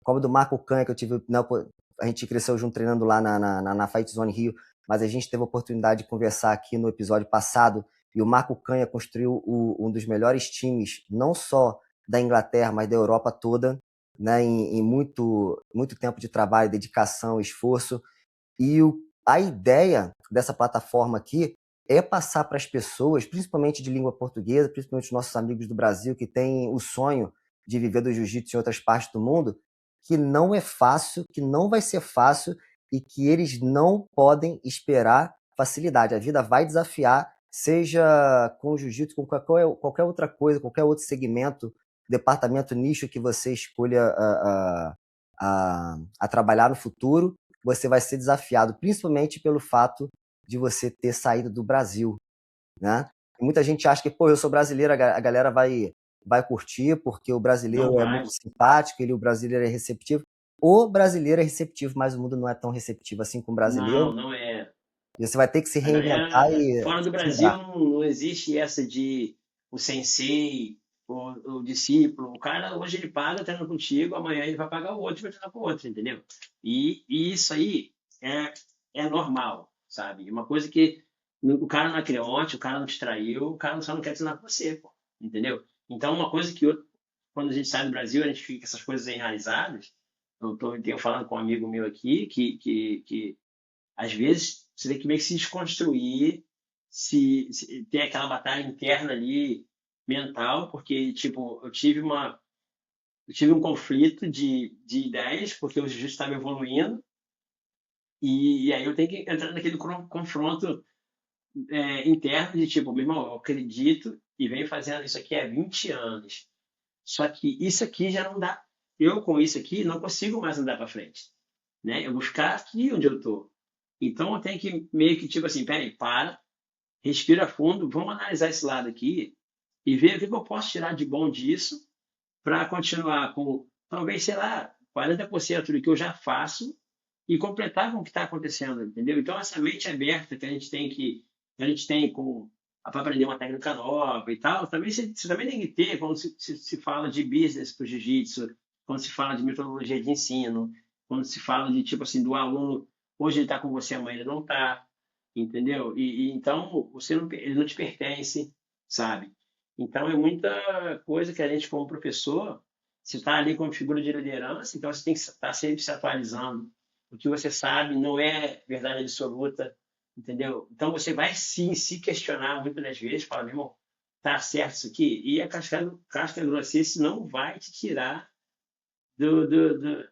como a do Marco Canha, que eu tive. Né, a gente cresceu junto treinando lá na Fight Zone Rio, mas a gente teve a oportunidade de conversar aqui no episódio passado. E o Marco Canha construiu um dos melhores times, não só da Inglaterra, mas da Europa toda, né, em muito tempo de trabalho, dedicação, esforço. E a ideia dessa plataforma aqui é passar para as pessoas, principalmente de língua portuguesa, principalmente os nossos amigos do Brasil, que têm o sonho de viver do jiu-jitsu em outras partes do mundo, que não é fácil, que não vai ser fácil e que eles não podem esperar facilidade. A vida vai desafiar, seja com o jiu-jitsu, com qualquer outra coisa, qualquer outro segmento, departamento, nicho que você escolha a trabalhar no futuro, você vai ser desafiado, principalmente pelo fato de você ter saído do Brasil, né? Muita gente acha que, pô, eu sou brasileiro, a galera vai curtir, porque o Não brasileiro é vai. muito simpático, o brasileiro é receptivo. O brasileiro é receptivo, mas o mundo não é tão receptivo assim com o brasileiro. Não, não é. E você vai ter que se A reinventar galera e fora do se Brasil equilibrar. não existe essa de o sensei, o discípulo. O cara hoje ele paga treinando contigo, amanhã ele vai pagar o outro e vai treinar com o outro, entendeu? E isso aí é, é normal, sabe? Uma coisa que o cara não é creonte, o cara não te traiu, o cara só não quer treinar com você, pô, entendeu? Então, uma coisa que quando a gente sai do Brasil, a gente fica com essas coisas enraizadas. Tenho falando com um amigo meu aqui que às vezes você tem que meio que se desconstruir, se ter aquela batalha interna ali mental, porque tipo, eu tive um conflito de ideias, porque o jiu-jitsu estava evoluindo, e aí eu tenho que entrar naquele confronto interno de tipo, meu irmão, eu acredito e venho fazendo isso aqui há 20 anos. Só que isso aqui já não dá. Eu, com isso aqui, não consigo mais andar para frente. Né? Eu buscar aqui onde eu estou. Então eu tenho que meio que tipo assim, peraí, para, respira fundo, vamos analisar esse lado aqui e ver o que eu posso tirar de bom disso para continuar com, talvez, sei lá, 40% do que eu já faço e completar com o que está acontecendo, entendeu? Então, essa mente aberta que a gente tem para aprender uma técnica nova e tal, também você também tem que ter quando se fala de business para o jiu-jitsu, quando se fala de metodologia de ensino, quando se fala de, tipo assim, do aluno, hoje ele está com você, amanhã ele não está, entendeu? Então, ele não te pertence, sabe? Então, é muita coisa que a gente, como professor, você está ali como figura de liderança, então você tem que estar sempre se atualizando. O que você sabe não é verdade absoluta, entendeu? Então, você vai sim se questionar muitas das vezes, falar, meu irmão, tá certo isso aqui? E a casca grossice não vai te tirar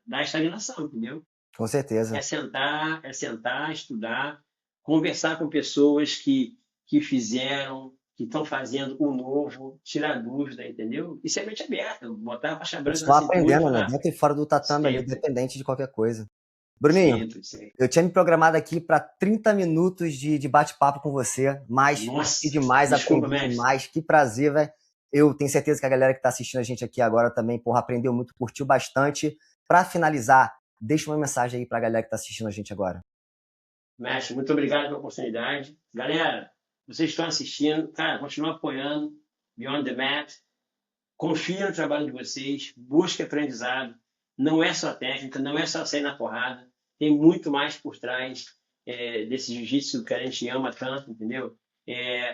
da estagnação, entendeu? Com certeza. É sentar, estudar, conversar com pessoas que fizeram, que estão fazendo o novo, tirar dúvida, entendeu? E ser mente aberta, botar a faixa branca na Continuar cintura e aprendendo, né? falar, Dentro e fora do tatame ali, sempre, independente de qualquer coisa. Bruninho, sempre, sempre. eu tinha me programado aqui para 30 minutos de bate-papo com você, mas curti Nossa, demais, desculpa, aprendi mestre. demais, que prazer, velho. Eu tenho certeza que a galera que está assistindo a gente aqui agora também, porra, aprendeu muito, curtiu bastante. Para finalizar, deixa uma mensagem aí para a galera que está assistindo a gente agora. Mestre, muito obrigado pela oportunidade. Galera, vocês estão assistindo, cara, continua apoiando Beyond the Mat. Confia no trabalho de vocês, busque aprendizado. Não é só técnica, não é só sair na porrada. Tem muito mais por trás desse jiu-jitsu que a gente ama tanto, entendeu?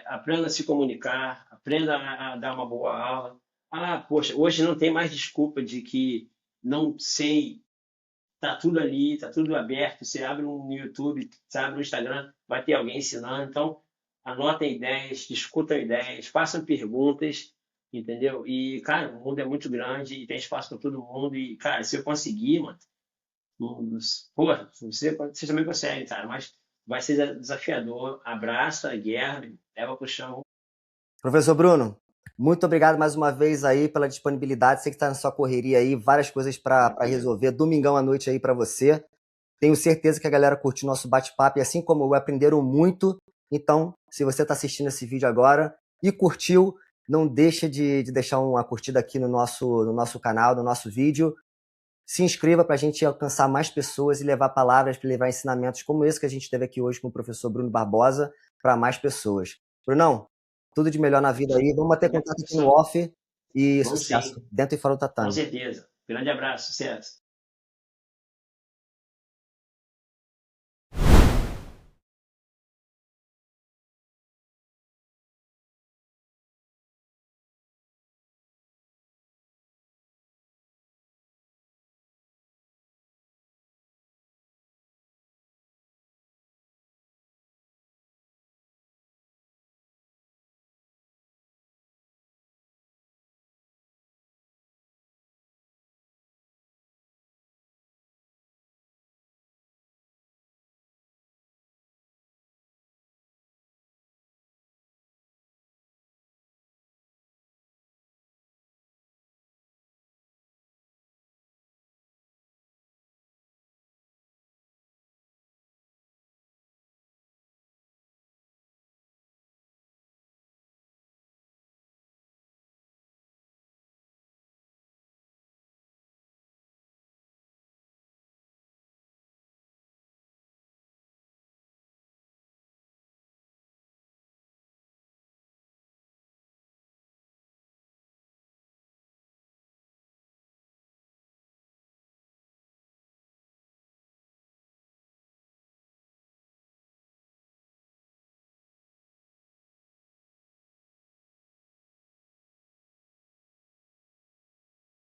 Aprenda a se comunicar, aprenda a dar uma boa aula. Ah, poxa, hoje não tem mais desculpa de que não sei. Tá tudo ali, tá tudo aberto. Você abre no YouTube, você abre no Instagram, vai ter alguém ensinando. Então, anotem ideias, discutam ideias, façam perguntas, entendeu? E, cara, o mundo é muito grande e tem espaço para todo mundo. E, cara, se eu conseguir, mano, porra, você também consegue, cara, mas vai ser desafiador. Abraça a guerra, leva pro chão. Professor Bruno, muito obrigado mais uma vez aí pela disponibilidade. Sei que está na sua correria aí, várias coisas para resolver. Domingão à noite aí para você. Tenho certeza que a galera curtiu nosso bate-papo e assim como eu, aprenderam muito. Então, se você está assistindo esse vídeo agora e curtiu, não deixa de deixar uma curtida aqui no nosso canal, no nosso vídeo. Se inscreva para a gente alcançar mais pessoas e levar palavras, para levar ensinamentos como esse que a gente teve aqui hoje com o professor Bruno Barbosa para mais pessoas. Brunão, tudo de melhor na vida aí. Vamos manter contato aqui no off e Vamos sim, sucesso, dentro e fora do com tatame. certeza. Grande abraço, sucesso.